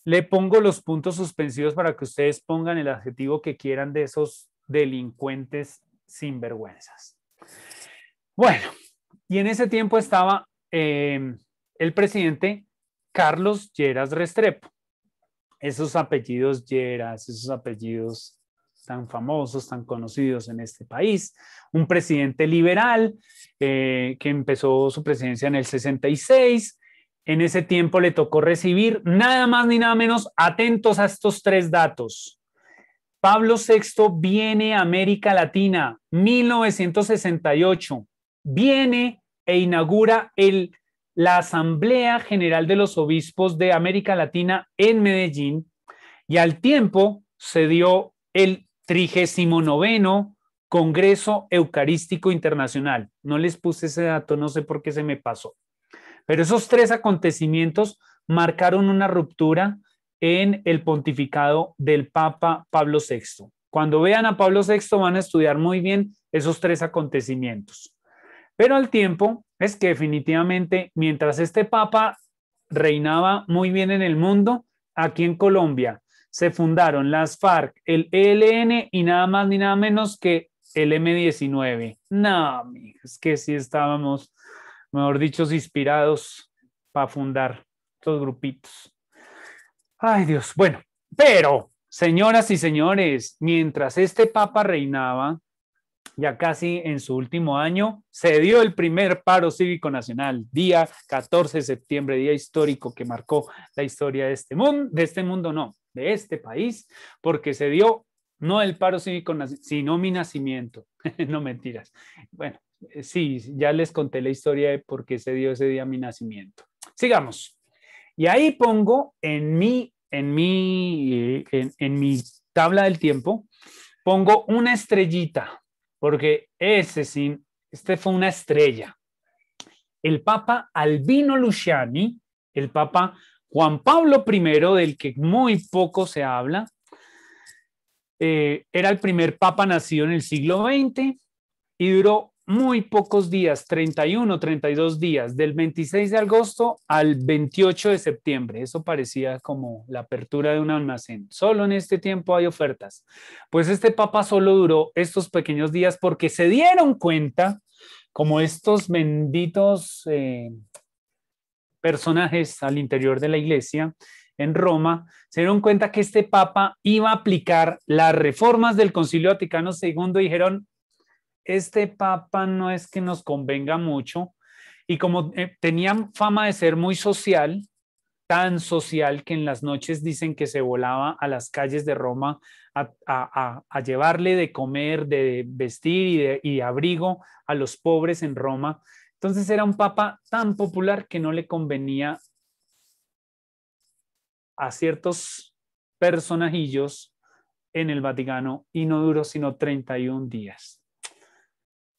le pongo los puntos suspensivos para que ustedes pongan el adjetivo que quieran de esos delincuentes sinvergüenzas. Bueno, y en ese tiempo estaba el presidente Carlos Lleras Restrepo. Esos apellidos Lleras, esos apellidos tan famosos, tan conocidos en este país. Un presidente liberal que empezó su presidencia en el 66. En ese tiempo le tocó recibir nada más ni nada menos, atentos a estos 3 datos. Pablo VI viene a América Latina, 1968. Viene e inaugura la Asamblea General de los Obispos de América Latina en Medellín Y al tiempo se dio el 39º Congreso Eucarístico Internacional. No les puse ese dato, no sé por qué se me pasó. Pero esos 3 acontecimientos marcaron una ruptura en el pontificado del Papa Pablo VI. Cuando vean a Pablo VI van a estudiar muy bien esos 3 acontecimientos. Pero al tiempo es que definitivamente mientras este Papa reinaba muy bien en el mundo, aquí en Colombia se fundaron las FARC, el ELN y nada más ni nada menos que el M-19. No, es que sí estábamos, mejor dicho, inspirados para fundar estos grupitos. Ay, Dios. Bueno, pero, señoras y señores, mientras este Papa reinaba, ya casi en su último año, se dio el primer paro cívico nacional, día 14 de septiembre, día histórico que marcó la historia de de este país, porque se dio no el paro cívico, sino mi nacimiento. No mentiras. Bueno, sí, ya les conté la historia de por qué se dio ese día mi nacimiento. Sigamos. Y ahí pongo en mi tabla del tiempo, pongo una estrellita, porque este fue una estrella. El Papa Albino Luciani, el Papa Juan Pablo I, del que muy poco se habla, era el primer Papa nacido en el siglo XX y duró muy pocos días, 31, 32 días, del 26 de agosto al 28 de septiembre. Eso parecía como la apertura de un almacén. Solo en este tiempo hay ofertas. Pues este Papa solo duró estos pequeños días porque se dieron cuenta, como estos benditos personajes al interior de la iglesia en Roma, se dieron cuenta que este Papa iba a aplicar las reformas del Concilio Vaticano II y dijeron, este Papa no es que nos convenga mucho, y como tenían fama de ser muy social, tan social que en las noches dicen que se volaba a las calles de Roma a llevarle de comer, de vestir y de abrigo a los pobres en Roma. Entonces era un Papa tan popular que no le convenía a ciertos personajillos en el Vaticano y no duró sino 31 días.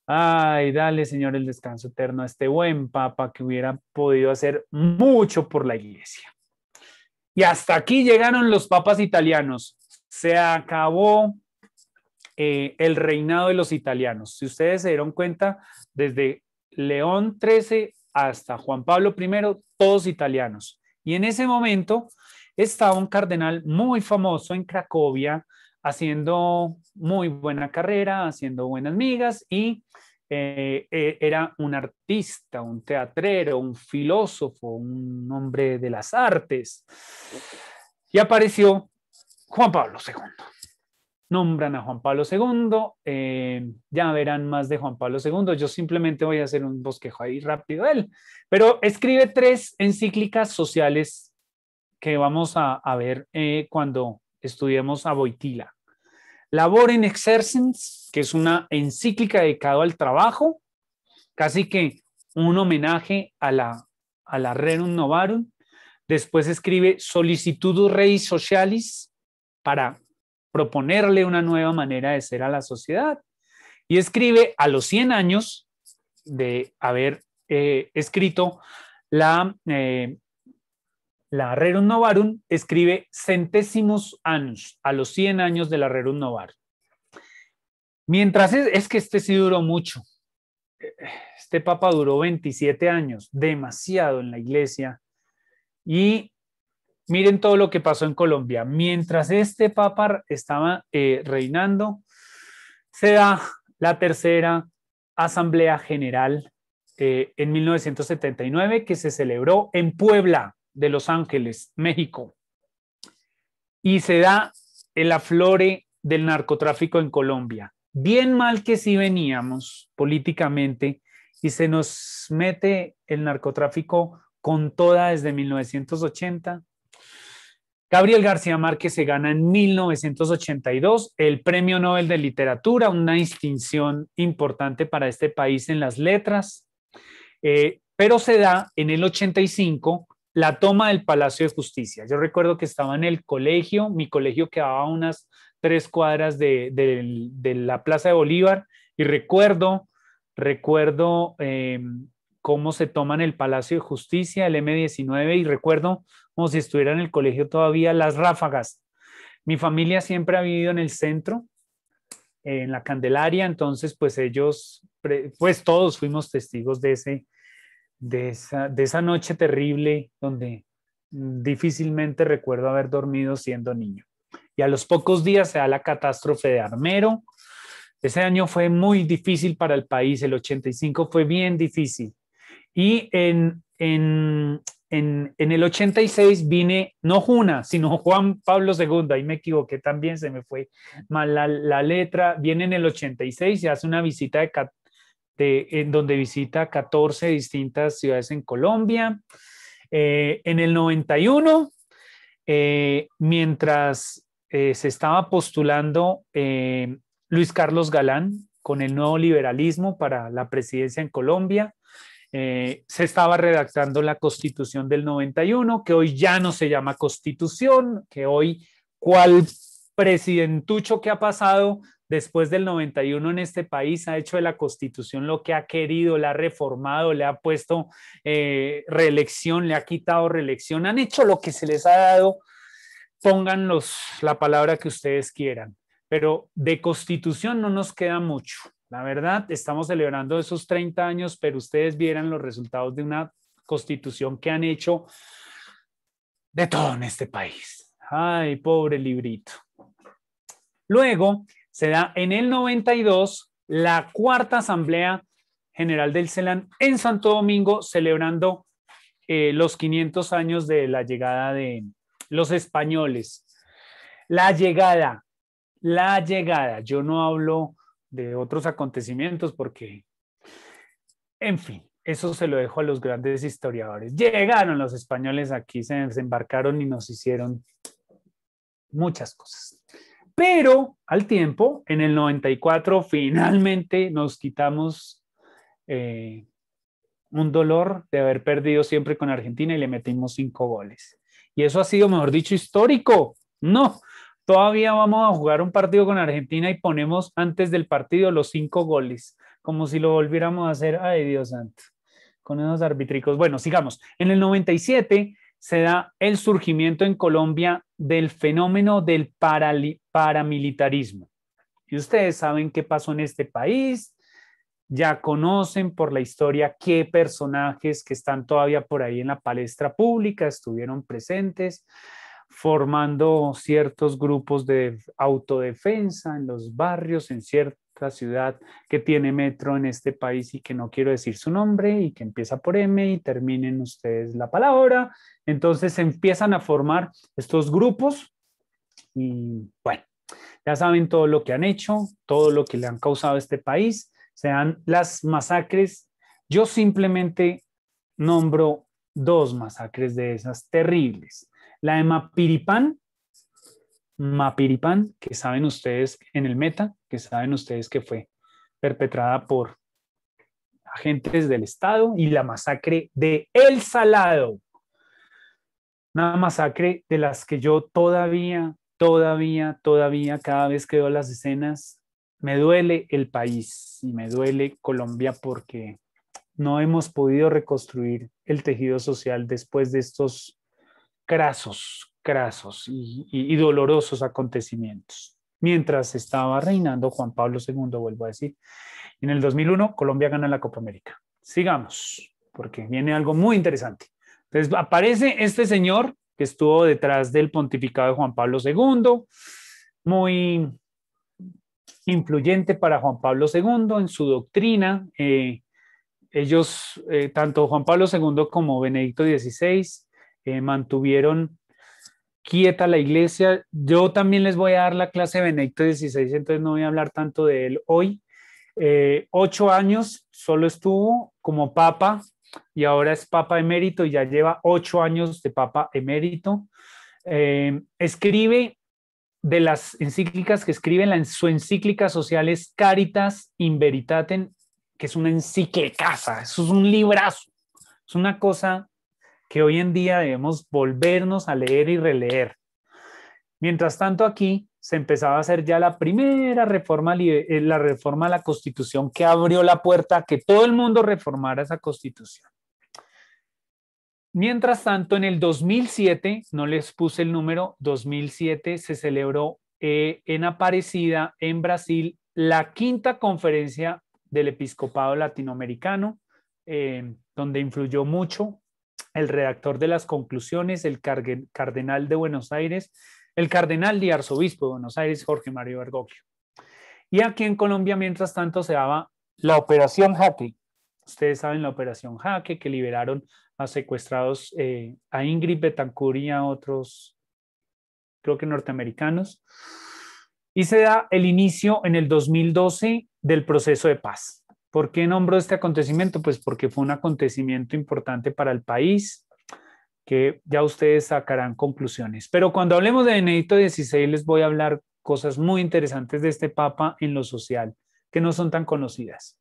Ay, dale, Señor, el descanso eterno a este buen Papa que hubiera podido hacer mucho por la iglesia. Y hasta aquí llegaron los papas italianos. Se acabó el reinado de los italianos. Si ustedes se dieron cuenta, desde León XIII hasta Juan Pablo I, todos italianos. Y en ese momento estaba un cardenal muy famoso en Cracovia, haciendo muy buena carrera, haciendo buenas migas y era un artista, un teatrero, un filósofo, un hombre de las artes. Y apareció Juan Pablo II. Nombran a Juan Pablo II, ya verán más de Juan Pablo II, yo simplemente voy a hacer un bosquejo ahí rápido de él, pero escribe 3 encíclicas sociales que vamos a ver cuando estudiemos a Wojtyła. Labor in Exercens, que es una encíclica dedicada al trabajo, casi que un homenaje a la Rerum Novarum. Después escribe Sollicitudus Rei Socialis para proponerle una nueva manera de ser a la sociedad. Y escribe a los 100 años de haber escrito la Rerum Novarum, escribe Centésimos Annus, a los 100 años de la Rerum Novarum. Mientras es que este sí duró mucho. Este Papa duró 27 años, demasiado en la iglesia. Y miren todo lo que pasó en Colombia. Mientras este Papa estaba reinando, se da la tercera Asamblea General en 1979 que se celebró en Puebla de Los Ángeles, México. Y se da el aflore del narcotráfico en Colombia. Bien mal que sí veníamos políticamente y se nos mete el narcotráfico con toda desde 1980. Gabriel García Márquez se gana en 1982 el Premio Nobel de Literatura, una distinción importante para este país en las letras, pero se da en el 85 la toma del Palacio de Justicia. Yo recuerdo que estaba en el colegio, mi colegio quedaba a unas 3 cuadras de la Plaza de Bolívar, y recuerdo cómo se toman el Palacio de Justicia, el M19, y recuerdo como si estuviera en el colegio todavía las ráfagas. Mi familia siempre ha vivido en el centro, en la Candelaria, entonces pues pues todos fuimos testigos de esa noche terrible donde difícilmente recuerdo haber dormido siendo niño. Y a los pocos días se da la catástrofe de Armero. Ese año fue muy difícil para el país, el 85 fue bien difícil. Y en el 86 vine, no Juna, sino Juan Pablo II, ahí me equivoqué también, se me fue mal la letra. Viene en el 86 y hace una visita en donde visita 14 distintas ciudades en Colombia. En el 91, mientras se estaba postulando Luis Carlos Galán con el nuevo liberalismo para la presidencia en Colombia, se estaba redactando la Constitución del 91, que hoy ya no se llama Constitución, que hoy, cual presidentucho que ha pasado después del 91 en este país, ha hecho de la Constitución lo que ha querido, la ha reformado, le ha puesto reelección, le ha quitado reelección, han hecho lo que se les ha dado, pongan la palabra que ustedes quieran, pero de Constitución no nos queda mucho. La verdad, estamos celebrando esos 30 años, pero ustedes vieran los resultados de una Constitución que han hecho de todo en este país. Ay, pobre librito. Luego se da en el 92 la cuarta Asamblea General del CELAN en Santo Domingo, celebrando los 500 años de la llegada de los españoles. La llegada. Yo no hablo de otros acontecimientos porque, en fin, eso se lo dejo a los grandes historiadores. Llegaron los españoles aquí, se desembarcaron y nos hicieron muchas cosas. Pero al tiempo, en el 94, finalmente nos quitamos un dolor de haber perdido siempre con Argentina y le metimos 5 goles. Y eso ha sido, mejor dicho, histórico. No, todavía vamos a jugar un partido con Argentina y ponemos antes del partido los 5 goles, como si lo volviéramos a hacer. Ay, Dios santo, con esos arbitricos. Bueno, sigamos. En el 97 se da el surgimiento en Colombia del fenómeno del paramilitarismo. Y ustedes saben qué pasó en este país, ya conocen por la historia qué personajes que están todavía por ahí en la palestra pública estuvieron presentes, formando ciertos grupos de autodefensa en los barrios, en cierta ciudad que tiene metro en este país y que no quiero decir su nombre y que empieza por M y terminen ustedes la palabra. Entonces se empiezan a formar estos grupos y bueno, ya saben todo lo que han hecho, todo lo que le han causado a este país, se dan las masacres. Yo simplemente nombro 2 masacres de esas terribles. La de Mapiripán, que saben ustedes en el Meta, que saben ustedes que fue perpetrada por agentes del Estado, y la masacre de El Salado, una masacre de las que yo todavía, cada vez que veo las escenas, me duele el país y me duele Colombia porque no hemos podido reconstruir el tejido social después de estos crasos y dolorosos acontecimientos. Mientras estaba reinando Juan Pablo II, vuelvo a decir, en el 2001 Colombia gana la Copa América. Sigamos, porque viene algo muy interesante. Entonces aparece este señor que estuvo detrás del pontificado de Juan Pablo II, muy influyente para Juan Pablo II en su doctrina. Ellos, tanto Juan Pablo II como Benedicto XVI, mantuvieron quieta la iglesia. Yo también les voy a dar la clase de Benedicto XVI, entonces no voy a hablar tanto de él hoy. 8 años solo estuvo como papa y ahora es papa emérito y ya lleva 8 años de papa emérito. Escribe de las encíclicas que escribe, su encíclica social es Caritas in Veritatem, que es una encíclicaza, eso es un librazo, es una cosa que hoy en día debemos volvernos a leer y releer. Mientras tanto, aquí se empezaba a hacer ya la primera reforma, la reforma a la Constitución, que abrió la puerta a que todo el mundo reformara esa Constitución. Mientras tanto, en el 2007, no les puse el número, 2007 se celebró en Aparecida, en Brasil, la quinta conferencia del episcopado latinoamericano, donde influyó mucho el redactor de las conclusiones, el cardenal de Buenos Aires, el cardenal y arzobispo de Buenos Aires, Jorge Mario Bergoglio. Y aquí en Colombia, mientras tanto, se daba la Operación Jaque. Ustedes saben la Operación Jaque, que liberaron a secuestrados, a Ingrid Betancourt y a otros, creo que norteamericanos. Y se da el inicio en el 2012 del proceso de paz. ¿Por qué nombro este acontecimiento? Pues porque fue un acontecimiento importante para el país, que ya ustedes sacarán conclusiones. Pero cuando hablemos de Benedicto XVI les voy a hablar cosas muy interesantes de este Papa en lo social, que no son tan conocidas.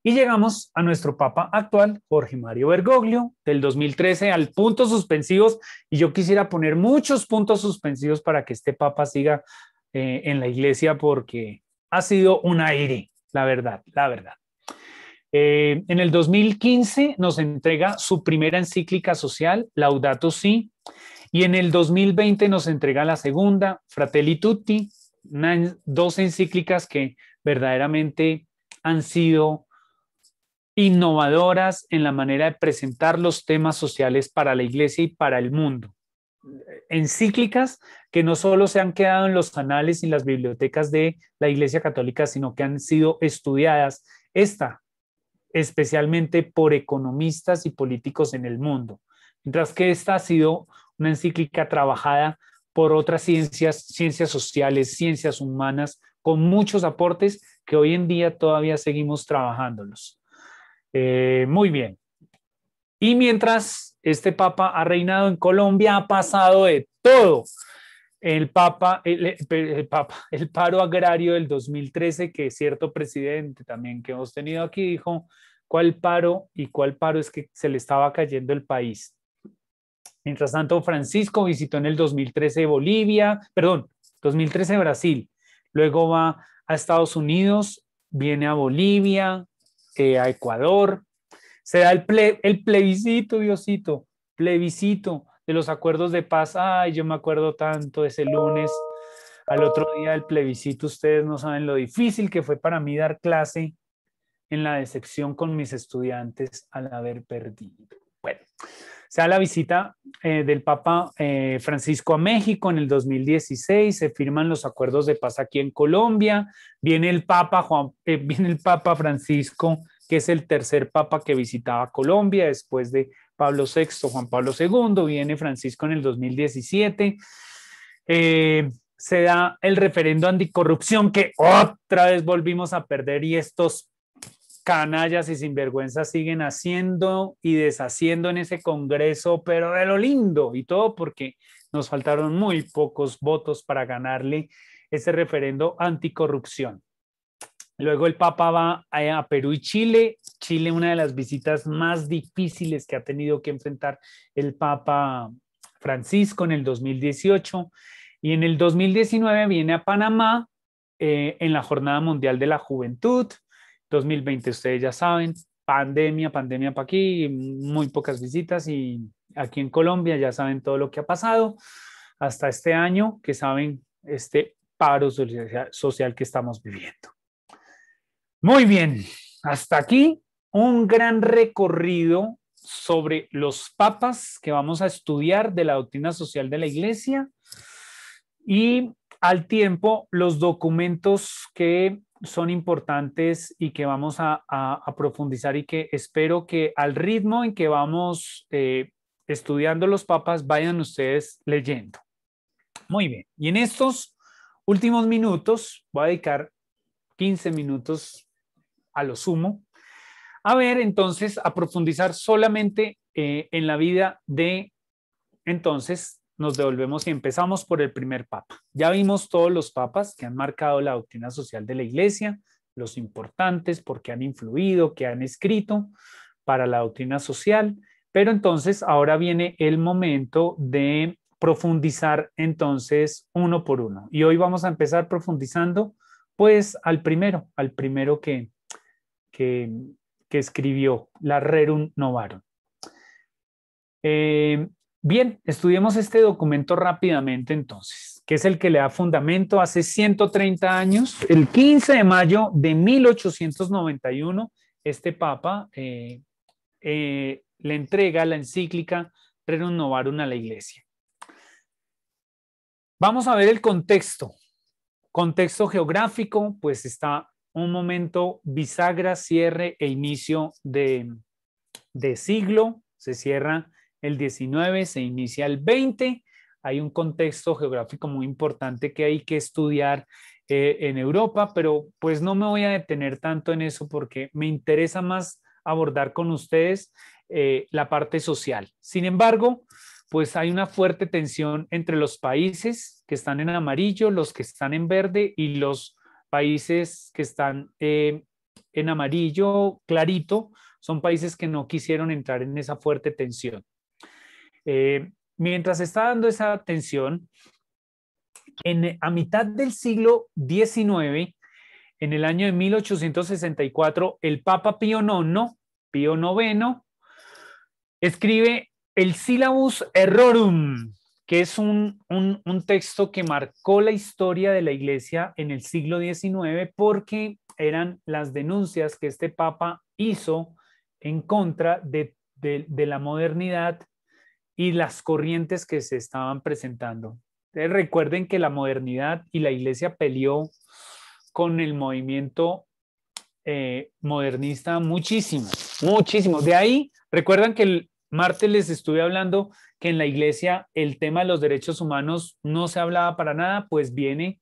Y llegamos a nuestro Papa actual, Jorge Mario Bergoglio, del 2013 al puntos suspensivos, y yo quisiera poner muchos puntos suspensivos para que este Papa siga en la iglesia, porque ha sido un aire, la verdad, la verdad. En el 2015 nos entrega su primera encíclica social, Laudato Si, y en el 2020 nos entrega la segunda, Fratelli Tutti, dos encíclicas que verdaderamente han sido innovadoras en la manera de presentar los temas sociales para la iglesia y para el mundo. Encíclicas que no solo se han quedado en los anales y las bibliotecas de la Iglesia Católica, sino que han sido estudiadas, especialmente por economistas y políticos en el mundo, mientras que esta ha sido una encíclica trabajada por otras ciencias sociales, ciencias humanas, con muchos aportes que hoy en día todavía seguimos trabajándolos. Muy bien. Y mientras este Papa ha reinado en Colombia, ha pasado de todo. El paro agrario del 2013, que cierto presidente también que hemos tenido aquí dijo, ¿cuál paro es que se le estaba cayendo el país? Mientras tanto, Francisco visitó en el 2013 Brasil, luego va a Estados Unidos, viene a Bolivia, a Ecuador, se da el plebiscito, Diosito, plebiscito de los acuerdos de paz. Ay, yo me acuerdo tanto de ese lunes, al otro día del plebiscito. Ustedes no saben lo difícil que fue para mí dar clase en la decepción con mis estudiantes al haber perdido. Bueno, se da la visita del Papa Francisco a México en el 2016, se firman los acuerdos de paz aquí en Colombia, viene el Papa Francisco, que es el tercer Papa que visitaba Colombia después de Pablo VI, Juan Pablo II, viene Francisco en el 2017, se da el referendo anticorrupción que otra vez volvimos a perder y estos canallas y sinvergüenzas siguen haciendo y deshaciendo en ese Congreso, pero de lo lindo, y todo porque nos faltaron muy pocos votos para ganarle ese referendo anticorrupción. Luego el Papa va a Perú y Chile. Chile, una de las visitas más difíciles que ha tenido que enfrentar el Papa Francisco en el 2018. Y en el 2019 viene a Panamá en la Jornada Mundial de la Juventud. 2020, ustedes ya saben, pandemia para aquí, muy pocas visitas, y aquí en Colombia ya saben todo lo que ha pasado hasta este año, que saben este paro social que estamos viviendo. Muy bien, hasta aquí un gran recorrido sobre los papas que vamos a estudiar de la doctrina social de la Iglesia y al tiempo los documentos que son importantes y que vamos a profundizar y que espero que al ritmo en que vamos estudiando los papas vayan ustedes leyendo. Muy bien, y en estos últimos minutos voy a dedicar 15 minutos a lo sumo a ver entonces a profundizar solamente en la vida de entonces. Nos devolvemos y empezamos por el primer papa. Ya vimos todos los papas que han marcado la doctrina social de la Iglesia, los importantes, porque han influido, que han escrito para la doctrina social. Pero entonces ahora viene el momento de profundizar entonces uno por uno. Y hoy vamos a empezar profundizando pues al primero que escribió, la Rerum Novarum. Bien, estudiemos este documento rápidamente entonces, que es el que le da fundamento hace 130 años, el 15 de mayo de 1891, este Papa le entrega la encíclica Rerum Novarum a la Iglesia. Vamos a ver el contexto. Contexto geográfico, pues está un momento bisagra, cierre e inicio de siglo, se cierra el 19, se inicia el 20, hay un contexto geográfico muy importante que hay que estudiar en Europa, pero pues no me voy a detener tanto en eso porque me interesa más abordar con ustedes la parte social. Sin embargo, pues hay una fuerte tensión entre los países que están en amarillo, los que están en verde y los países que están en amarillo clarito, son países que no quisieron entrar en esa fuerte tensión. Mientras está dando esa tensión, a mitad del siglo XIX, en el año de 1864, el Papa Pío IX, escribe el Syllabus Errorum, que es un texto que marcó la historia de la Iglesia en el siglo XIX porque eran las denuncias que este Papa hizo en contra de la modernidad y las corrientes que se estaban presentando. Entonces, recuerden que la modernidad y la Iglesia peleó con el movimiento modernista muchísimo. De ahí, recuerdan que el martes les estuve hablando que en la Iglesia el tema de los derechos humanos no se hablaba para nada, pues viene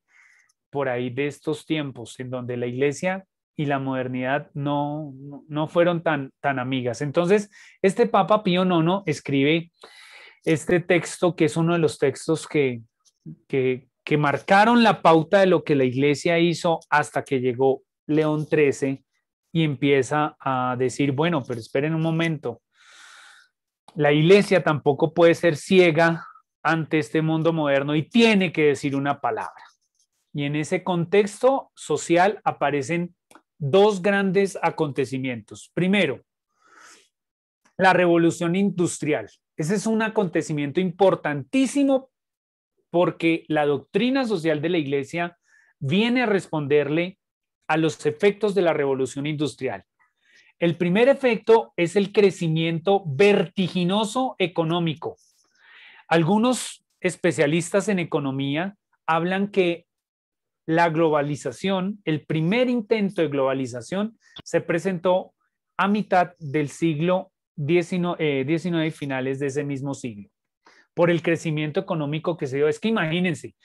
por ahí de estos tiempos en donde la Iglesia y la modernidad no fueron tan amigas. Entonces, este Papa Pío IX escribe este texto, que es uno de los textos que marcaron la pauta de lo que la Iglesia hizo hasta que llegó León XIII y empieza a decir, bueno, pero esperen un momento, la Iglesia tampoco puede ser ciega ante este mundo moderno y tiene que decir una palabra. Y en ese contexto social aparecen dos grandes acontecimientos. Primero, la revolución industrial. Ese es un acontecimiento importantísimo porque la doctrina social de la Iglesia viene a responderle a los efectos de la revolución industrial. El primer efecto es el crecimiento vertiginoso económico. Algunos especialistas en economía hablan que la globalización, el primer intento de globalización, se presentó a mitad del siglo XIX y finales de ese mismo siglo, por el crecimiento económico que se dio. Es que imagínense,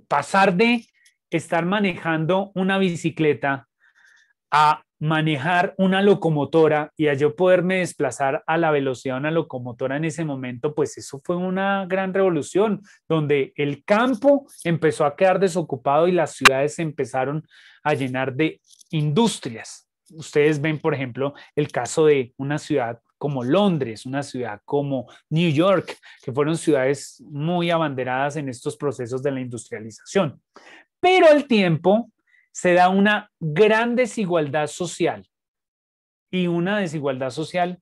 pasar de estar manejando una bicicleta a manejar una locomotora y a yo poderme desplazar a la velocidad de una locomotora en ese momento, pues eso fue una gran revolución, donde el campo empezó a quedar desocupado y las ciudades se empezaron a llenar de industrias. Ustedes ven, por ejemplo, el caso de una ciudad como Londres, una ciudad como New York, que fueron ciudades muy abanderadas en estos procesos de la industrialización. Pero al tiempo se da una gran desigualdad social y una desigualdad social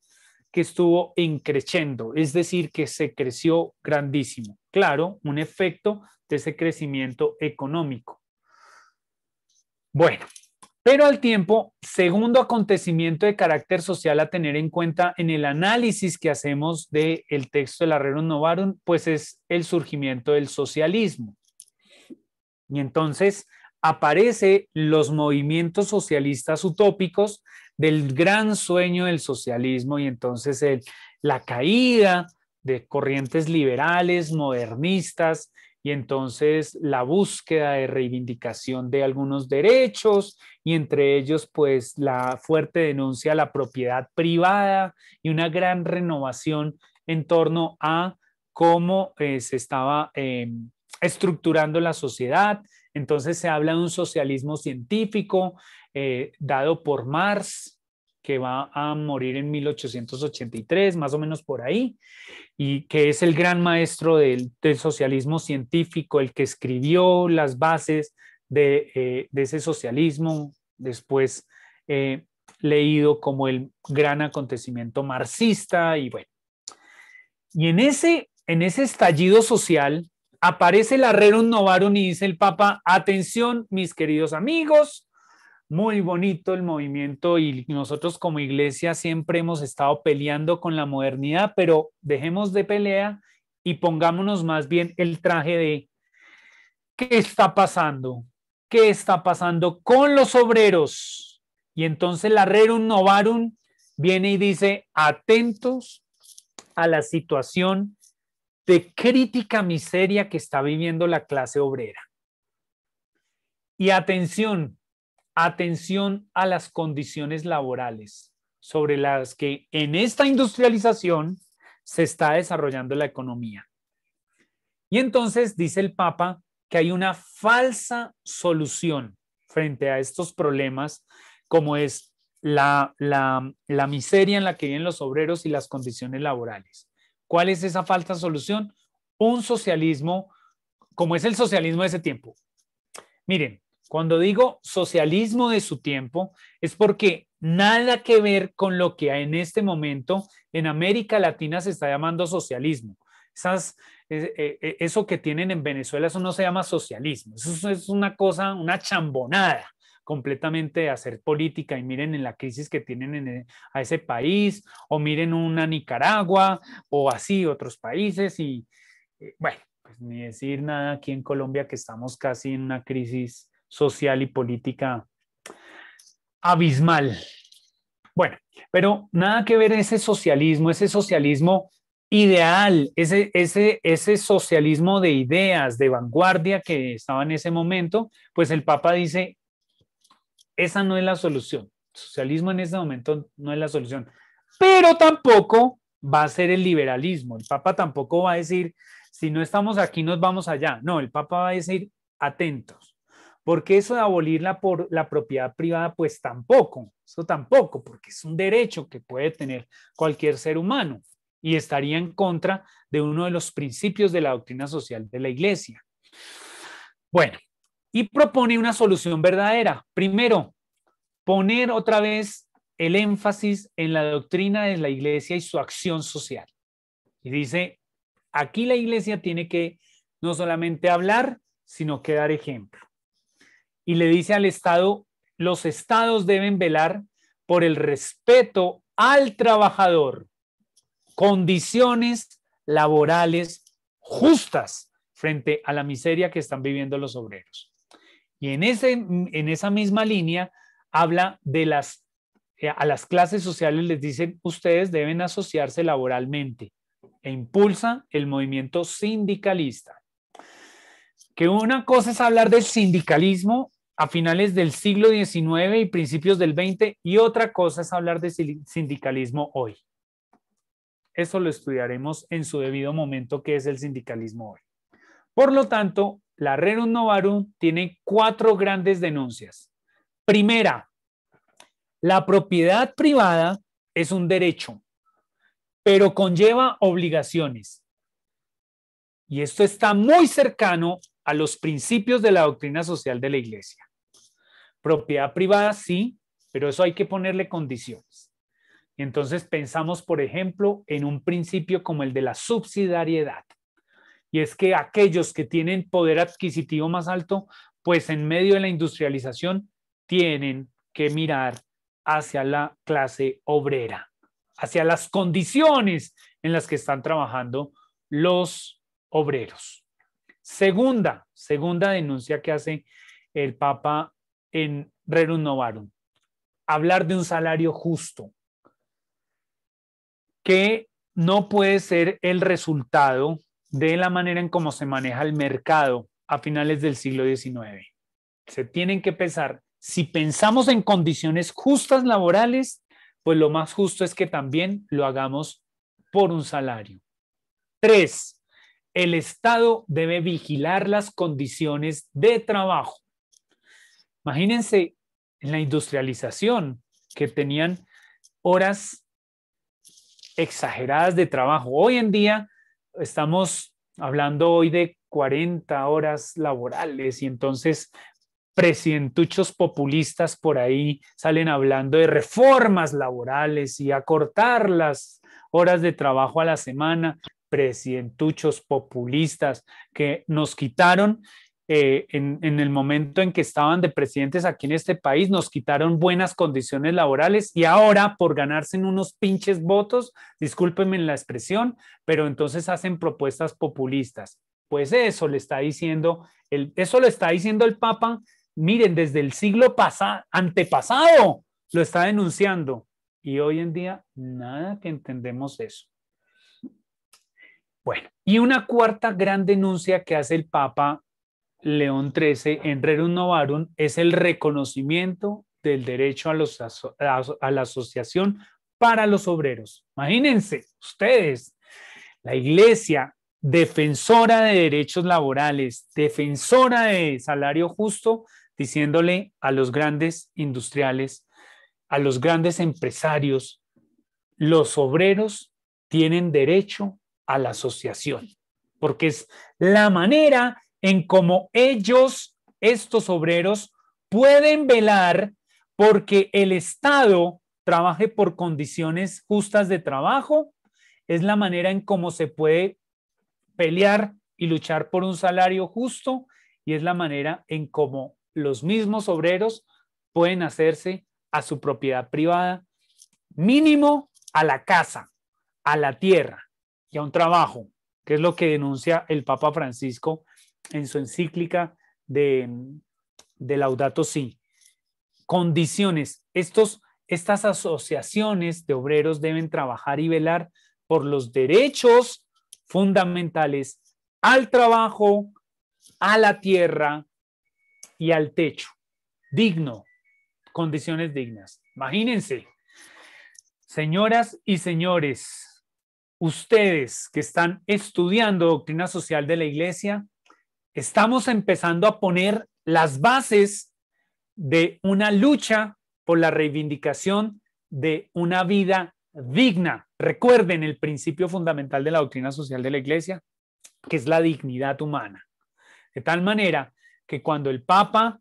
que estuvo increciendo, es decir, que se creció grandísimo. Claro, un efecto de ese crecimiento económico. Bueno, pero al tiempo, segundo acontecimiento de carácter social a tener en cuenta en el análisis que hacemos del texto de la Rerum Novarum, pues es el surgimiento del socialismo. Y entonces aparecen los movimientos socialistas utópicos del gran sueño del socialismo y entonces la caída de corrientes liberales, modernistas y entonces la búsqueda de reivindicación de algunos derechos y entre ellos pues la fuerte denuncia a la propiedad privada y una gran renovación en torno a cómo se estaba estructurando la sociedad. Entonces se habla de un socialismo científico dado por Marx que va a morir en 1883, más o menos por ahí, y que es el gran maestro del socialismo científico, el que escribió las bases de ese socialismo, después leído como el gran acontecimiento marxista, y bueno. Y en ese estallido social aparece el Rerum Novarum y dice el Papa: atención, mis queridos amigos, muy bonito el movimiento y nosotros como iglesia siempre hemos estado peleando con la modernidad, pero dejemos de pelea y pongámonos más bien el traje de ¿qué está pasando? ¿Qué está pasando con los obreros? Y entonces la Rerum Novarum viene y dice: atentos a la situación de crítica miseria que está viviendo la clase obrera. Y atención a las condiciones laborales sobre las que en esta industrialización se está desarrollando la economía. Y entonces dice el Papa que hay una falsa solución frente a estos problemas, como es la miseria en la que viven los obreros y las condiciones laborales. ¿Cuál es esa falsa solución? Un socialismo como es el socialismo de ese tiempo. Miren, cuando digo socialismo de su tiempo, es porque nada que ver con lo que en este momento en América Latina se está llamando socialismo. Eso que tienen en Venezuela, eso no se llama socialismo. Eso es una cosa, una chambonada completamente de hacer política. Y miren en la crisis que tienen a ese país, o miren una Nicaragua, o así otros países. Y bueno, pues ni decir nada aquí en Colombia, que estamos casi en una crisis social y política abismal. Bueno, pero nada que ver ese socialismo ideal, ese socialismo de ideas, de vanguardia que estaba en ese momento. Pues el Papa dice: esa no es la solución. El socialismo en este momento no es la solución, pero tampoco va a ser el liberalismo. El Papa tampoco va a decir: si no estamos aquí, nos vamos allá. No, el Papa va a decir: atentos. Porque eso de abolir la propiedad privada, pues tampoco, eso tampoco, porque es un derecho que puede tener cualquier ser humano y estaría en contra de uno de los principios de la doctrina social de la Iglesia. Bueno, y propone una solución verdadera. Primero, poner otra vez el énfasis en la doctrina de la Iglesia y su acción social. Y dice: aquí la Iglesia tiene que no solamente hablar, sino que dar ejemplo. Y le dice al Estado: los estados deben velar por el respeto al trabajador, condiciones laborales justas frente a la miseria que están viviendo los obreros. Y en esa misma línea habla de a las clases sociales, les dicen: ustedes deben asociarse laboralmente, e impulsa el movimiento sindicalista. Que una cosa es hablar del sindicalismo a finales del siglo XIX y principios del XX, y otra cosa es hablar de sindicalismo hoy. Eso lo estudiaremos en su debido momento, qué es el sindicalismo hoy. Por lo tanto, la Rerum Novarum tiene 4 grandes denuncias. Primera, la propiedad privada es un derecho, pero conlleva obligaciones. Y esto está muy cercano a los principios de la doctrina social de la Iglesia. Propiedad privada sí, pero eso hay que ponerle condiciones. Y entonces pensamos, por ejemplo, en un principio como el de la subsidiariedad. Y es que aquellos que tienen poder adquisitivo más alto, pues en medio de la industrialización tienen que mirar hacia la clase obrera, hacia las condiciones en las que están trabajando los obreros. Segunda denuncia que hace el Papa en Rerum Novarum: hablar de un salario justo, que no puede ser el resultado de la manera en cómo se maneja el mercado a finales del siglo XIX. Se tienen que pensar, si pensamos en condiciones justas laborales, pues lo más justo es que también lo hagamos por un salario. 3, el Estado debe vigilar las condiciones de trabajo. Imagínense en la industrialización, que tenían horas exageradas de trabajo. Hoy en día estamos hablando hoy de 40 horas laborales y entonces presidentuchos populistas por ahí salen hablando de reformas laborales y acortar las horas de trabajo a la semana. Presidentuchos populistas que nos quitaron en el momento en que estaban de presidentes aquí en este país, nos quitaron buenas condiciones laborales y ahora por ganarse en unos pinches votos, discúlpenme la expresión, pero entonces hacen propuestas populistas. Pues eso le está diciendo, eso lo está diciendo el Papa, miren, desde el siglo antepasado lo está denunciando y hoy en día nada que entendemos eso. Bueno, y una cuarta gran denuncia que hace el Papa León XIII en Rerum Novarum es el reconocimiento del derecho a la asociación para los obreros. Imagínense ustedes, la Iglesia, defensora de derechos laborales, defensora de salario justo, diciéndole a los grandes industriales, a los grandes empresarios, los obreros tienen derecho a la asociación, porque es la manera en cómo ellos, estos obreros, pueden velar porque el Estado trabaje por condiciones justas de trabajo, es la manera en cómo se puede pelear y luchar por un salario justo y es la manera en cómo los mismos obreros pueden hacerse a su propiedad privada, mínimo a la casa, a la tierra y a un trabajo, que es lo que denuncia el Papa Francisco en su encíclica de Laudato Si. Condiciones. Estas asociaciones de obreros deben trabajar y velar por los derechos fundamentales al trabajo, a la tierra y al techo. Digno. Condiciones dignas. Imagínense. Señoras y señores, ustedes que están estudiando doctrina social de la Iglesia, estamos empezando a poner las bases de una lucha por la reivindicación de una vida digna. Recuerden el principio fundamental de la doctrina social de la Iglesia, que es la dignidad humana. De tal manera que cuando el Papa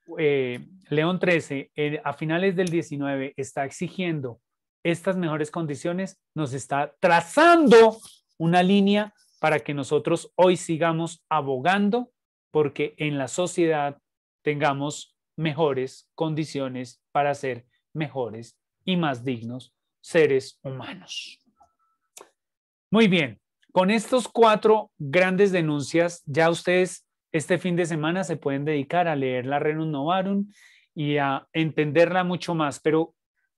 León XIII a finales del 19 está exigiendo estas mejores condiciones, nos está trazando una línea para que nosotros hoy sigamos abogando porque en la sociedad tengamos mejores condiciones para ser mejores y más dignos seres humanos. Muy bien, con estos 4 grandes denuncias, ya ustedes este fin de semana se pueden dedicar a leer la Rerum Novarum y a entenderla mucho más, pero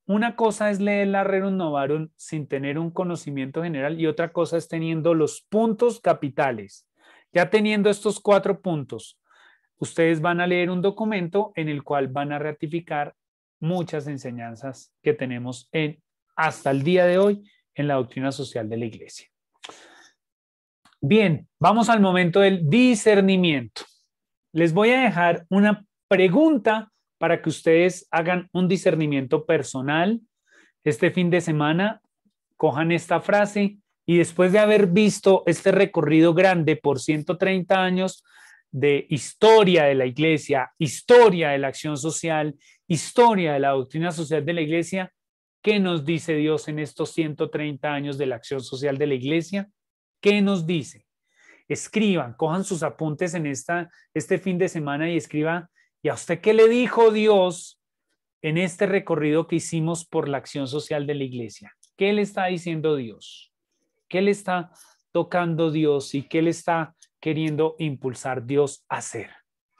una cosa es leer la Rerum Novarum sin tener un conocimiento general y otra cosa es teniendo los puntos capitales. Ya teniendo estos 4 puntos, ustedes van a leer un documento en el cual van a ratificar muchas enseñanzas que tenemos hasta el día de hoy en la doctrina social de la Iglesia. Bien, vamos al momento del discernimiento. Les voy a dejar una pregunta para que ustedes hagan un discernimiento personal. Este fin de semana, cojan esta frase y después de haber visto este recorrido grande por 130 años de historia de la Iglesia, historia de la acción social, historia de la doctrina social de la Iglesia, ¿qué nos dice Dios en estos 130 años de la acción social de la Iglesia? ¿Qué nos dice? Escriban, cojan sus apuntes en este fin de semana y escriban, ¿y a usted qué le dijo Dios en este recorrido que hicimos por la acción social de la Iglesia? ¿Qué le está diciendo Dios? ¿Qué le está tocando Dios y qué le está queriendo impulsar Dios a hacer?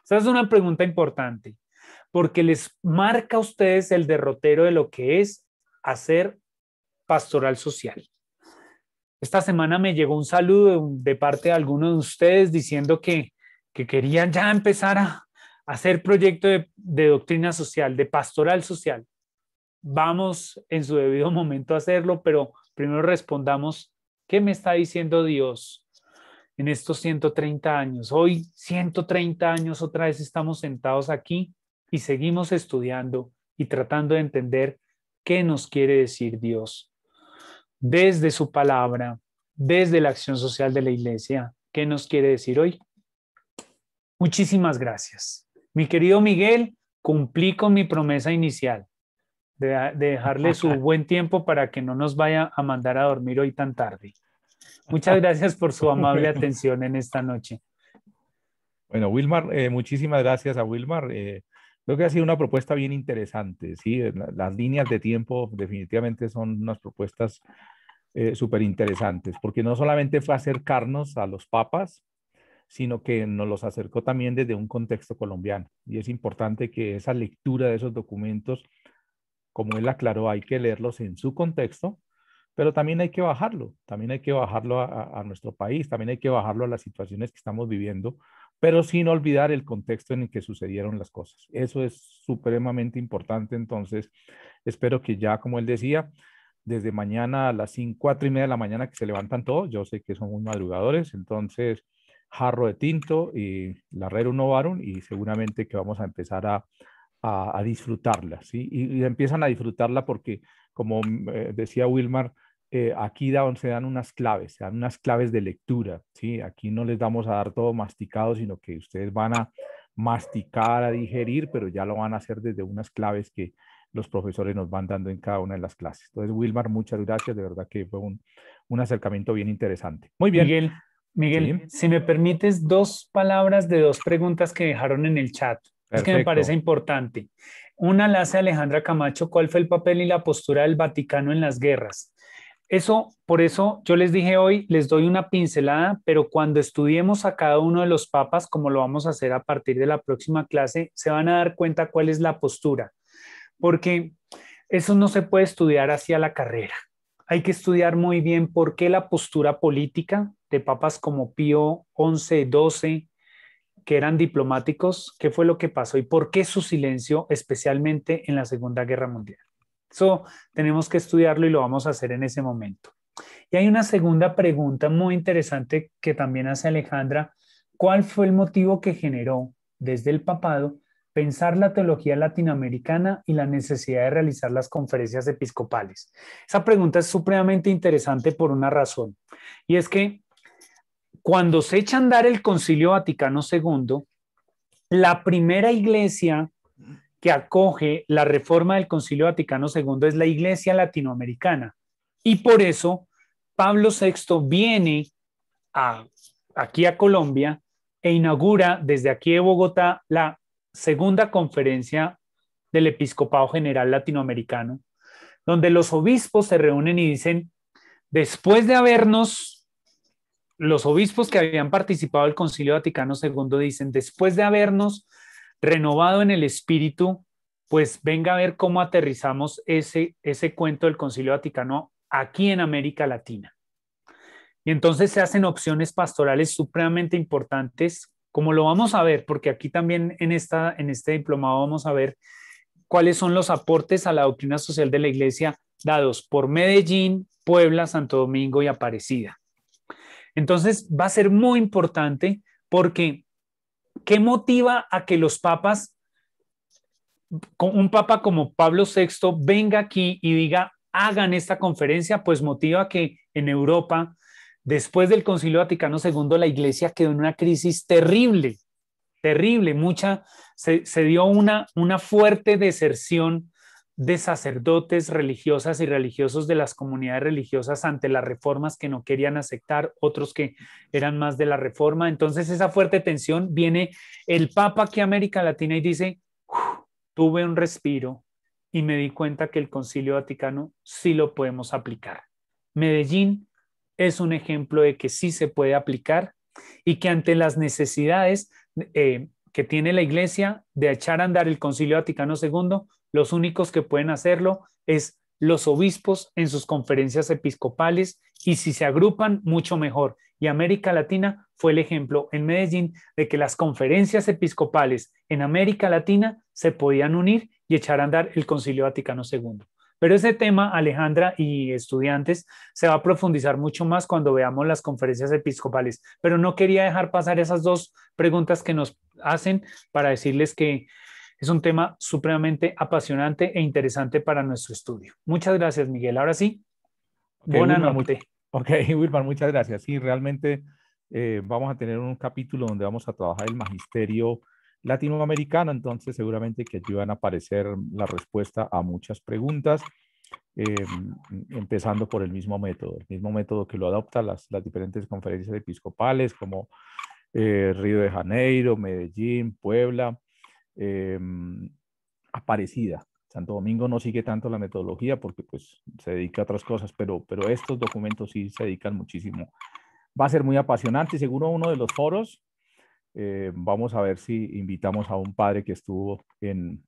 Esa es una pregunta importante porque les marca a ustedes el derrotero de lo que es hacer pastoral social. Esta semana me llegó un saludo de parte de algunos de ustedes diciendo que querían ya empezar a hacer proyecto de doctrina social, de pastoral social. Vamos en su debido momento a hacerlo, pero primero respondamos, ¿qué me está diciendo Dios en estos 130 años? Hoy, 130 años, otra vez estamos sentados aquí y seguimos estudiando y tratando de entender qué nos quiere decir Dios desde su palabra, desde la acción social de la iglesia. ¿Qué nos quiere decir hoy? Muchísimas gracias. Mi querido Miguel, cumplí con mi promesa inicial de dejarle su buen tiempo para que no nos vaya a mandar a dormir hoy tan tarde. Muchas gracias por su amable atención en esta noche. Bueno, Wilmar, muchísimas gracias a Wilmar. Creo que ha sido una propuesta bien interesante, ¿sí? Las líneas de tiempo definitivamente son unas propuestas súper interesantes, porque no solamente fue acercarnos a los papas, sino que nos los acercó también desde un contexto colombiano. Y es importante que esa lectura de esos documentos, como él aclaró, hay que leerlos en su contexto, pero también hay que bajarlo a nuestro país, también hay que bajarlo a las situaciones que estamos viviendo, pero sin olvidar el contexto en el que sucedieron las cosas. Eso es supremamente importante. Entonces, espero que ya, como él decía, desde mañana a las 4:30 de la mañana que se levantan todos, yo sé que son muy madrugadores, entonces jarro de tinto y la Rerum Novarum, y seguramente que vamos a empezar a disfrutarla, ¿sí? Y empiezan a disfrutarla porque, como decía Wilmar, aquí se dan unas claves, se dan unas claves de lectura, ¿sí? Aquí no les vamos a dar todo masticado, sino que ustedes van a masticar, a digerir, pero ya lo van a hacer desde unas claves que los profesores nos van dando en cada una de las clases. Entonces, Wilmar, muchas gracias, de verdad que fue un acercamiento bien interesante. Muy bien. Miguel, Sí. si me permites, 2 palabras de 2 preguntas que dejaron en el chat. Perfecto. Es que me parece importante. Una la hace Alejandra Camacho: ¿cuál fue el papel y la postura del Vaticano en las guerras? Por eso yo les dije hoy, les doy una pincelada, pero cuando estudiemos a cada uno de los papas, como lo vamos a hacer a partir de la próxima clase, se van a dar cuenta cuál es la postura, porque eso no se puede estudiar hacia la carrera. Hay que estudiar muy bien por qué la postura política de papas como Pío XI, XII, que eran diplomáticos, qué fue lo que pasó y por qué su silencio, especialmente en la Segunda Guerra Mundial. Eso tenemos que estudiarlo y lo vamos a hacer en ese momento. Y hay una segunda pregunta muy interesante que también hace Alejandra: ¿cuál fue el motivo que generó desde el papado pensar la teología latinoamericana y la necesidad de realizar las conferencias episcopales? Esa pregunta es supremamente interesante por una razón, y es que cuando se echa a andar el Concilio Vaticano II, la primera iglesia que acoge la reforma del Concilio Vaticano II es la Iglesia Latinoamericana. Y por eso Pablo VI viene aquí a Colombia e inaugura desde aquí de Bogotá la segunda conferencia del Episcopado General Latinoamericano, donde los obispos se reúnen y dicen, después de los obispos que habían participado del Concilio Vaticano II dicen, después de habernos renovado en el espíritu, pues venga a ver cómo aterrizamos ese cuento del Concilio Vaticano aquí en América Latina. Y entonces se hacen opciones pastorales supremamente importantes, como lo vamos a ver, porque aquí también en este diplomado vamos a ver cuáles son los aportes a la doctrina social de la Iglesia dados por Medellín, Puebla, Santo Domingo y Aparecida. Entonces va a ser muy importante porque ¿qué motiva a que los papas, un papa como Pablo VI, venga aquí y diga, hagan esta conferencia? Pues motiva que en Europa, después del Concilio Vaticano II, la iglesia quedó en una crisis terrible, terrible. Se dio una fuerte deserción de sacerdotes, religiosas y religiosos de las comunidades religiosas ante las reformas que no querían aceptar, otros que eran más de la reforma. Entonces esa fuerte tensión, viene el Papa aquí a América Latina y dice, tuve un respiro y me di cuenta que el Concilio Vaticano sí lo podemos aplicar. Medellín es un ejemplo de que sí se puede aplicar y que ante las necesidades que tiene la Iglesia de echar a andar el Concilio Vaticano II, los únicos que pueden hacerlo es los obispos en sus conferencias episcopales, y si se agrupan, mucho mejor. Y América Latina fue el ejemplo en Medellín de que las conferencias episcopales en América Latina se podían unir y echar a andar el Concilio Vaticano II. Pero ese tema, Alejandra y estudiantes, se va a profundizar mucho más cuando veamos las conferencias episcopales. Pero no quería dejar pasar esas 2 preguntas que nos hacen para decirles que Es un tema supremamente apasionante e interesante para nuestro estudio. Muchas gracias, Miguel. Ahora sí, buena noche. Ok, Wilmar, muchas gracias. Sí, realmente vamos a tener un capítulo donde vamos a trabajar el magisterio latinoamericano, entonces seguramente que allí van a aparecer la respuesta a muchas preguntas, empezando por el mismo método que lo adopta las diferentes conferencias episcopales como Río de Janeiro, Medellín, Puebla, Aparecida. Santo Domingo no sigue tanto la metodología porque pues se dedica a otras cosas, pero estos documentos sí se dedican muchísimo. Va a ser muy apasionante, seguro uno de los foros. Vamos a ver si invitamos a un padre que estuvo en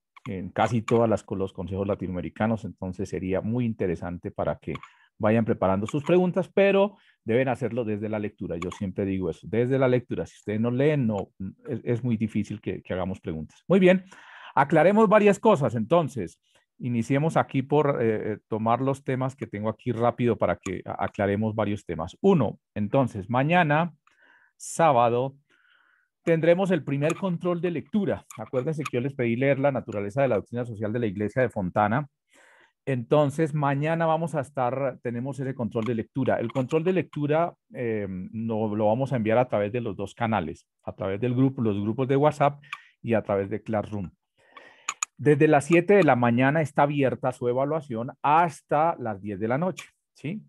casi todos los consejos latinoamericanos, entonces sería muy interesante para que vayan preparando sus preguntas, pero deben hacerlo desde la lectura. Yo siempre digo eso, desde la lectura. Si ustedes no leen, no, es muy difícil que hagamos preguntas. Muy bien. Aclaremos varias cosas, entonces, iniciemos aquí por tomar los temas que tengo aquí rápido para que aclaremos varios temas. Uno, entonces, mañana, sábado, tendremos el primer control de lectura. Acuérdense que yo les pedí leer La naturaleza de la doctrina social de la Iglesia de Fontana. Entonces, mañana tenemos ese control de lectura. El control de lectura lo vamos a enviar a través de los dos canales, a través del grupo, los grupos de WhatsApp y a través de Classroom. Desde las 7 de la mañana está abierta su evaluación hasta las 10 de la noche, ¿sí?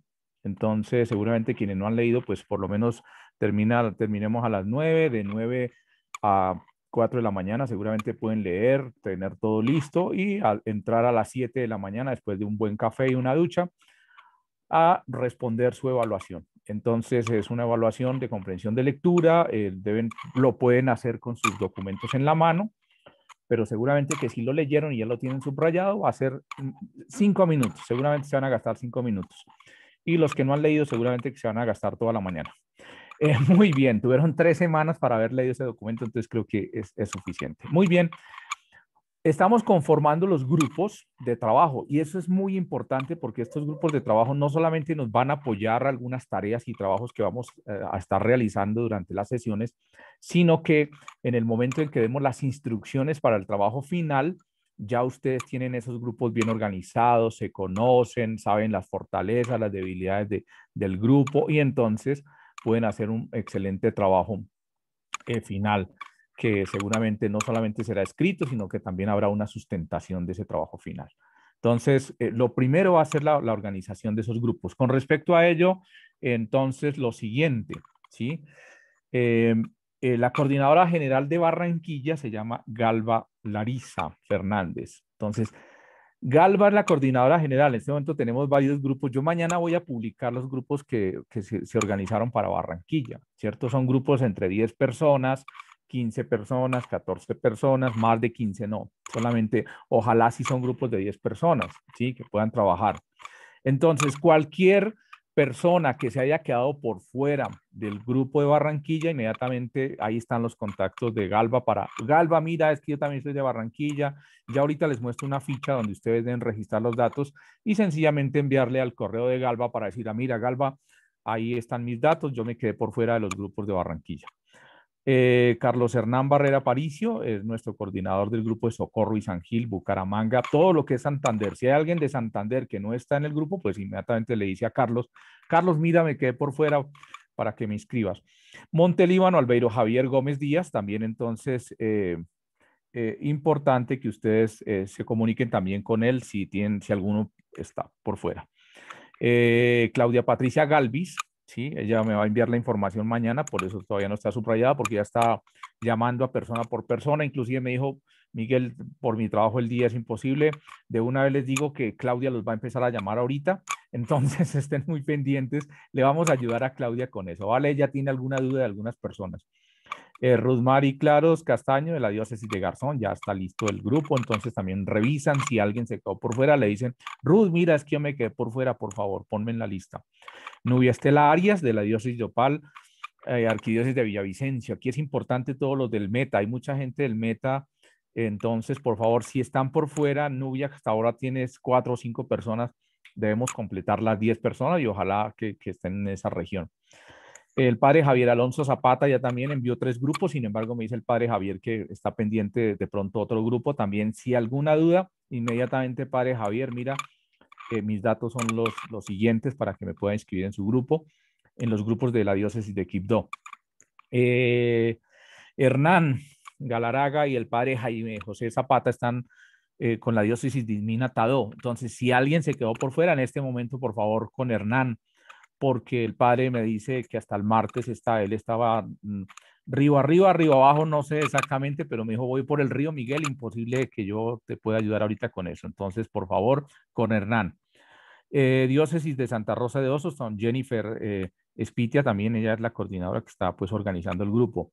Entonces, seguramente quienes no han leído, pues por lo menos terminemos a las 9, de 9 a 4 de la mañana, seguramente pueden leer, tener todo listo y al entrar a las 7 de la mañana, después de un buen café y una ducha, a responder su evaluación. Entonces, es una evaluación de comprensión de lectura, lo pueden hacer con sus documentos en la mano, pero seguramente que si lo leyeron y ya lo tienen subrayado, va a ser 5 minutos, seguramente se van a gastar 5 minutos. Y los que no han leído, seguramente que se van a gastar toda la mañana. Muy bien, tuvieron 3 semanas para haber leído ese documento, entonces creo que es suficiente. Muy bien, estamos conformando los grupos de trabajo y eso es muy importante porque estos grupos de trabajo no solamente nos van a apoyar algunas tareas y trabajos que vamos a estar realizando durante las sesiones, sino que en el momento en que demos las instrucciones para el trabajo final, ya ustedes tienen esos grupos bien organizados, se conocen, saben las fortalezas, las debilidades del grupo y entonces pueden hacer un excelente trabajo final, que seguramente no solamente será escrito, sino que también habrá una sustentación de ese trabajo final. Entonces, lo primero va a ser la organización de esos grupos. Con respecto a ello, entonces, lo siguiente, ¿sí? La coordinadora general de Barranquilla se llama Galva Larisa Fernández. Entonces, Galva es la coordinadora general. En este momento tenemos varios grupos. Yo mañana voy a publicar los grupos que se organizaron para Barranquilla, ¿cierto? Son grupos entre 10 personas, 15 personas, 14 personas, más de 15 no. Solamente, ojalá si son grupos de 10 personas, ¿sí? Que puedan trabajar. Entonces, cualquier persona que se haya quedado por fuera del grupo de Barranquilla, inmediatamente ahí están los contactos de Galva para, Galva, mira, es que yo también soy de Barranquilla, ya ahorita les muestro una ficha donde ustedes deben registrar los datos y sencillamente enviarle al correo de Galva para decir, mira, Galva, ahí están mis datos, yo me quedé por fuera de los grupos de Barranquilla. Carlos Hernán Barrera Paricio es nuestro coordinador del grupo de Socorro y San Gil, Bucaramanga, todo lo que es Santander. Si hay alguien de Santander que no está en el grupo, pues inmediatamente le dice a Carlos, Carlos, mira, me quedé por fuera para que me inscribas. Montelíbano, Albeiro Javier Gómez Díaz, también entonces importante que ustedes se comuniquen también con él si alguno está por fuera. Claudia Patricia Galvis, ¿sí? Ella me va a enviar la información mañana, por eso todavía no está subrayada, porque ya está llamando a persona por persona. Inclusive me dijo, Miguel, por mi trabajo el día es imposible. De una vez les digo que Claudia los va a empezar a llamar ahorita, entonces estén muy pendientes. Le vamos a ayudar a Claudia con eso, ¿vale? Ella tiene alguna duda de algunas personas. Rosmary Claros Castaño de la diócesis de Garzón, ya está listo el grupo, entonces también revisan si alguien se quedó por fuera, le dicen, Ruth, mira, es que yo me quedé por fuera, por favor, ponme en la lista. Nubia Estela Arias de la diócesis de Opal, arquidiócesis de Villavicencio, aquí es importante todos los del Meta, hay mucha gente del Meta, entonces por favor, si están por fuera, Nubia, hasta ahora tienes 4 o 5 personas, debemos completar las 10 personas y ojalá que estén en esa región. El padre Javier Alonso Zapata ya también envió 3 grupos, sin embargo me dice el padre Javier que está pendiente de pronto otro grupo. También si alguna duda, inmediatamente padre Javier, mira, mis datos son los siguientes para que me pueda inscribir en su grupo, en los grupos de la diócesis de Quibdó. Hernán Galaraga y el padre Jaime José Zapata están con la diócesis de Minatadó. Entonces, si alguien se quedó por fuera en este momento, por favor, con Hernán, porque el padre me dice que hasta el martes él estaba río arriba, río abajo, no sé exactamente, pero me dijo, voy por el río Miguel, imposible que yo te pueda ayudar ahorita con eso. Entonces, por favor, con Hernán. Diócesis de Santa Rosa de Osos, con Jennifer Espitia, también ella es la coordinadora que está pues organizando el grupo.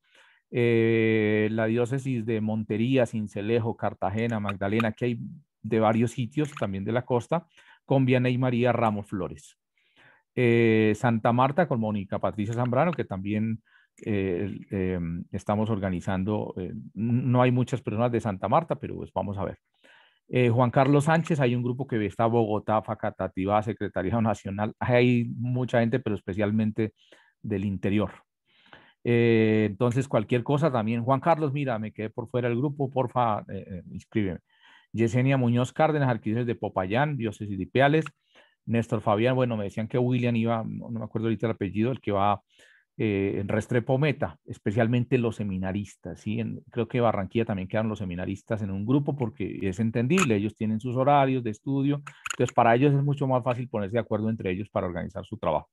La diócesis de Montería, Sincelejo, Cartagena, Magdalena, que hay de varios sitios también de la costa, con Vianey María Ramos Flores. Santa Marta con Mónica Patricia Zambrano, que también estamos organizando. No hay muchas personas de Santa Marta, pero pues vamos a ver. Juan Carlos Sánchez, hay un grupo que está Bogotá, Facatativá, Secretaría Nacional. Hay mucha gente, pero especialmente del interior. Entonces, cualquier cosa también. Juan Carlos, mira, me quedé por fuera del grupo, porfa, inscríbeme. Yesenia Muñoz Cárdenas, arquidiócesis de Popayán, diócesis de Ipiales. Néstor Fabián, bueno, me decían que William iba, no me acuerdo ahorita el apellido, el que va en Restrepo Meta, especialmente los seminaristas, ¿sí? Creo que Barranquilla también quedan los seminaristas en un grupo porque es entendible, ellos tienen sus horarios de estudio, entonces para ellos es mucho más fácil ponerse de acuerdo entre ellos para organizar su trabajo.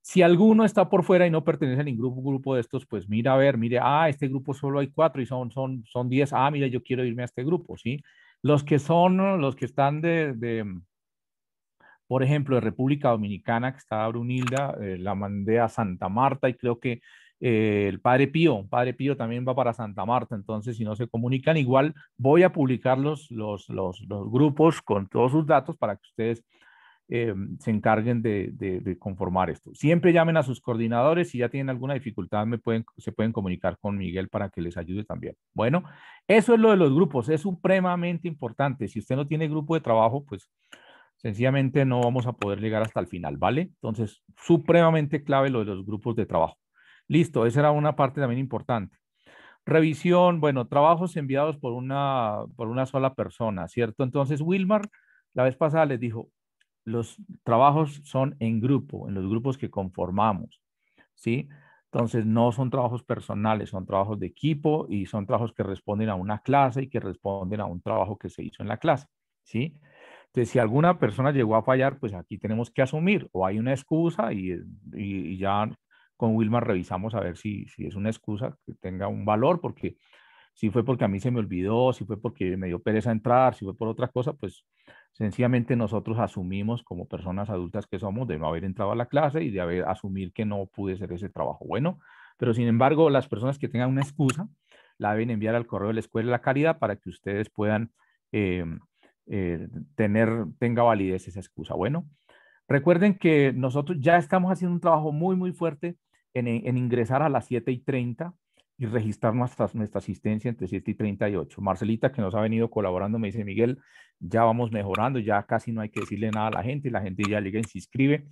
Si alguno está por fuera y no pertenece a ningún grupo de estos, pues mira, a ver, mire, este grupo solo hay 4 y son 10, mira, yo quiero irme a este grupo, ¿sí? Los que están por ejemplo, de República Dominicana, que está Brunilda, la mandé a Santa Marta y creo que el Padre Pío también va para Santa Marta, entonces si no se comunican, igual voy a publicar los grupos con todos sus datos para que ustedes se encarguen de conformar esto. Siempre llamen a sus coordinadores, si ya tienen alguna dificultad se pueden comunicar con Miguel para que les ayude también. Bueno, eso es lo de los grupos, es supremamente importante. Si usted no tiene grupo de trabajo, pues sencillamente no vamos a poder llegar hasta el final, ¿vale? Entonces, supremamente clave lo de los grupos de trabajo. Listo, esa era una parte también importante. Revisión, bueno, trabajos enviados por una sola persona, ¿cierto? Entonces, Wilmar, la vez pasada les dijo, los trabajos son en grupo, en los grupos que conformamos, ¿sí? Entonces, no son trabajos personales, son trabajos de equipo y son trabajos que responden a una clase y que responden a un trabajo que se hizo en la clase, ¿sí? Entonces, si alguna persona llegó a fallar, pues aquí tenemos que asumir o hay una excusa y ya con Wilmar revisamos a ver si es una excusa que tenga un valor, porque si fue porque a mí se me olvidó, si fue porque me dio pereza entrar, si fue por otra cosa, pues sencillamente nosotros asumimos como personas adultas que somos de no haber entrado a la clase y de asumir que no pude hacer ese trabajo. Bueno, pero sin embargo, las personas que tengan una excusa la deben enviar al correo de la Escuela de la Caridad para que ustedes puedan tenga validez esa excusa. Bueno, recuerden que nosotros ya estamos haciendo un trabajo muy, muy fuerte en ingresar a las 7:30 y registrar nuestra asistencia entre 7:30 y 8. Marcelita, que nos ha venido colaborando, me dice, Miguel, ya vamos mejorando, ya casi no hay que decirle nada a la gente ya llega y se inscribe.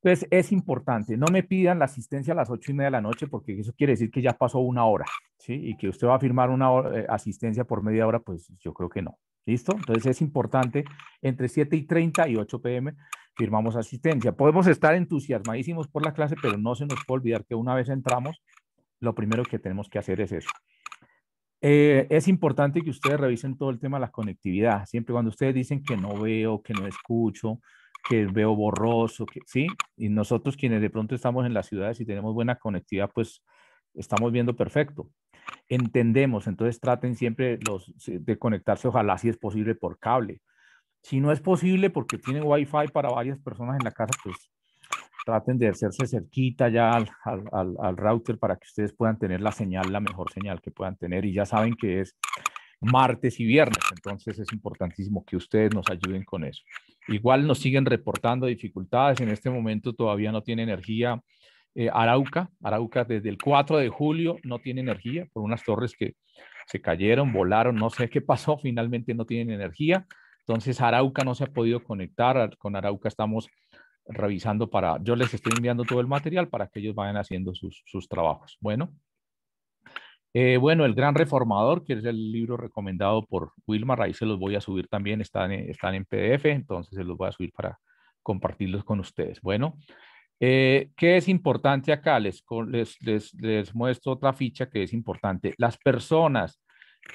Entonces, es importante, no me pidan la asistencia a las 8:30 de la noche, porque eso quiere decir que ya pasó 1 hora, ¿sí? Y que usted va a firmar una asistencia por media hora, pues yo creo que no. ¿Listo? Entonces es importante, entre 7:30 y 8 p.m. firmamos asistencia. Podemos estar entusiasmadísimos por la clase, pero no se nos puede olvidar que una vez entramos, lo primero que tenemos que hacer es eso. Es importante que ustedes revisen todo el tema de la conectividad. Siempre cuando ustedes dicen que no veo, que no escucho, que veo borroso, ¿sí? Y nosotros quienes de pronto estamos en las ciudades y tenemos buena conectividad, pues estamos viendo perfecto. Entendemos, entonces traten siempre de conectarse, ojalá si es posible por cable. Si no es posible porque tienen Wi-Fi para varias personas en la casa, pues traten de hacerse cerquita ya al router para que ustedes puedan tener la mejor señal que puedan tener. Y ya saben que es martes y viernes, entonces es importantísimo que ustedes nos ayuden con eso. Igual nos siguen reportando dificultades, en este momento todavía no tiene energía. Arauca desde el 4 de julio no tiene energía por unas torres que se cayeron, volaron, no sé qué pasó, finalmente no tienen energía. Entonces Arauca no se ha podido conectar, con Arauca estamos revisando para, yo les estoy enviando todo el material para que ellos vayan haciendo sus trabajos. Bueno. Bueno, El Gran Reformador, que es el libro recomendado por Wilmar, ahí se los voy a subir también, están en PDF, entonces se los voy a subir para compartirlos con ustedes. Bueno, ¿qué es importante acá? Les muestro otra ficha que es importante. Las personas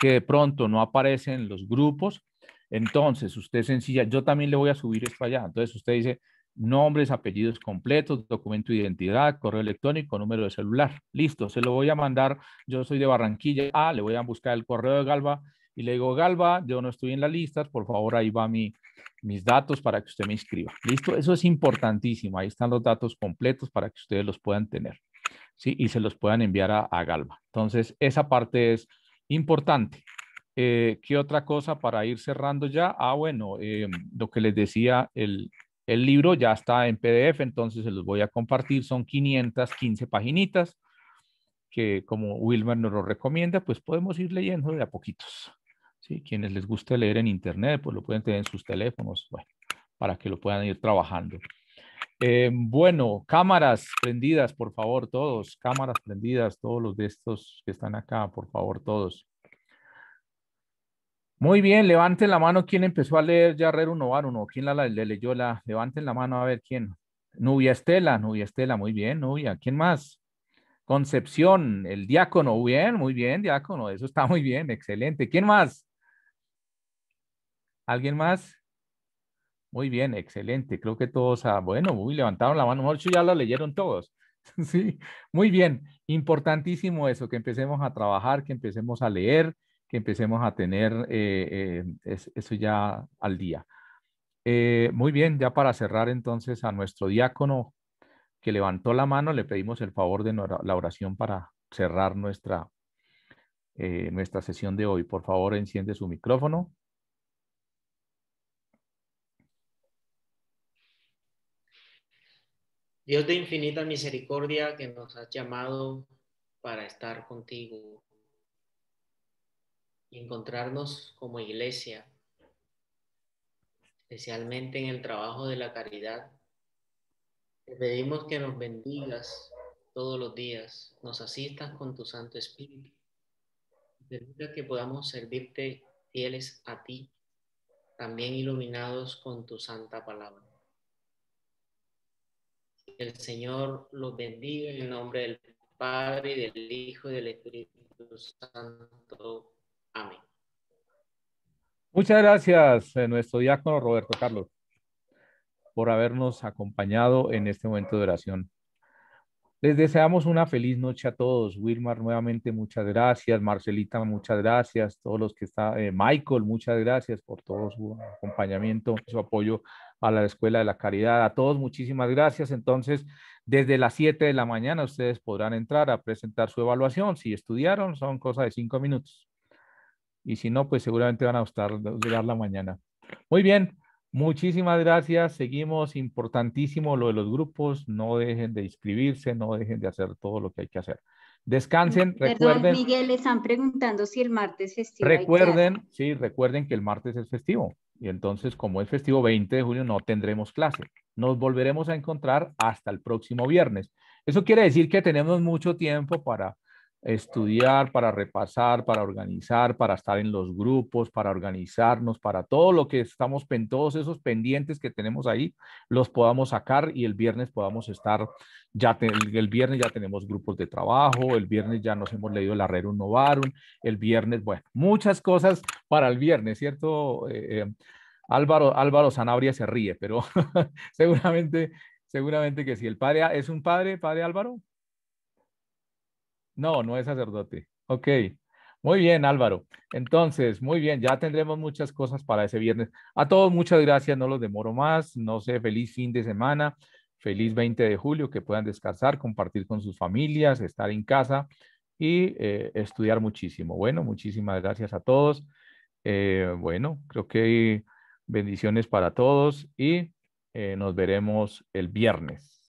que de pronto no aparecen en los grupos, entonces usted sencilla, yo también le voy a subir esto allá. Entonces usted dice nombres, apellidos completos, documento de identidad, correo electrónico, número de celular. Listo, se lo voy a mandar. Yo soy de Barranquilla. Le voy a buscar el correo de Galva y le digo, Galva, yo no estoy en la lista, por favor, ahí va mis datos para que usted me inscriba. Listo, eso es importantísimo. Ahí están los datos completos para que ustedes los puedan tener, ¿sí? Y se los puedan enviar a Galva. Entonces, esa parte es importante. ¿Qué otra cosa para ir cerrando ya? Bueno, lo que les decía, el libro ya está en PDF, entonces se los voy a compartir. Son 515 paginitas que, como Wilmar nos lo recomienda, pues podemos ir leyendo de a poquitos. ¿Sí? Quienes les guste leer en internet, pues lo pueden tener en sus teléfonos, bueno, para que lo puedan ir trabajando. Bueno, cámaras prendidas, por favor, todos. Cámaras prendidas, todos los de estos que están acá, por favor, todos. Muy bien, levanten la mano. ¿Quién empezó a leer ya Rerum Novarum? ¿O quién le leyó levanten la mano a ver quién? Nubia Estela, muy bien, Nubia. ¿Quién más? Concepción, el diácono, muy bien, diácono, eso está muy bien, excelente. ¿Quién más? ¿Alguien más? Muy bien, excelente. Creo que todos, bueno, levantaron la mano, muchos ya lo leyeron todos. Sí, muy bien. Importantísimo eso, que empecemos a trabajar, que empecemos a leer, que empecemos a tener eso ya al día. Muy bien, ya para cerrar entonces a nuestro diácono que levantó la mano, le pedimos el favor de la oración para cerrar nuestra sesión de hoy. Por favor, enciende su micrófono. Dios de infinita misericordia, que nos has llamado para estar contigo y encontrarnos como iglesia, especialmente en el trabajo de la caridad. Te pedimos que nos bendigas todos los días, nos asistas con tu Santo Espíritu, permita que podamos servirte fieles a ti, también iluminados con tu santa palabra. Que el Señor los bendiga en el nombre del Padre, y del Hijo, y del Espíritu Santo. Amén. Muchas gracias, nuestro diácono Roberto Carlos, por habernos acompañado en este momento de oración. Les deseamos una feliz noche a todos. Wilmar, nuevamente, muchas gracias. Marcelita, muchas gracias. Todos los que están, Michael, muchas gracias por todo su acompañamiento, su apoyo a la Escuela de la Caridad. A todos, muchísimas gracias. Entonces, desde las 7 de la mañana, ustedes podrán entrar a presentar su evaluación. Si estudiaron, son cosas de 5 minutos. Y si no, pues seguramente van a durar la mañana. Muy bien. Muchísimas gracias. Seguimos. Importantísimo lo de los grupos. No dejen de inscribirse, no dejen de hacer todo lo que hay que hacer. Descansen. Perdón, recuerden. Miguel, le están preguntando si el martes festivo. Recuerden, sí, recuerden que el martes es festivo. Y entonces, como es festivo 20 de julio, no tendremos clase. Nos volveremos a encontrar hasta el próximo viernes. Eso quiere decir que tenemos mucho tiempo para estudiar, para repasar, para organizar, para estar en los grupos, para organizarnos, para todo lo que estamos, todos esos pendientes que tenemos ahí, los podamos sacar y el viernes podamos estar, el viernes ya tenemos grupos de trabajo, el viernes ya nos hemos leído la Rerum Novarum, el viernes, bueno, muchas cosas para el viernes, ¿cierto? Álvaro Sanabria se ríe, pero seguramente que sí. ¿El padre es un padre Álvaro? No, no es sacerdote. Ok. Muy bien, Álvaro. Entonces, muy bien, ya tendremos muchas cosas para ese viernes. A todos, muchas gracias, no los demoro más. No sé, feliz fin de semana, feliz 20 de julio, que puedan descansar, compartir con sus familias, estar en casa y estudiar muchísimo. Bueno, muchísimas gracias a todos. Bueno, creo que bendiciones para todos y nos veremos el viernes.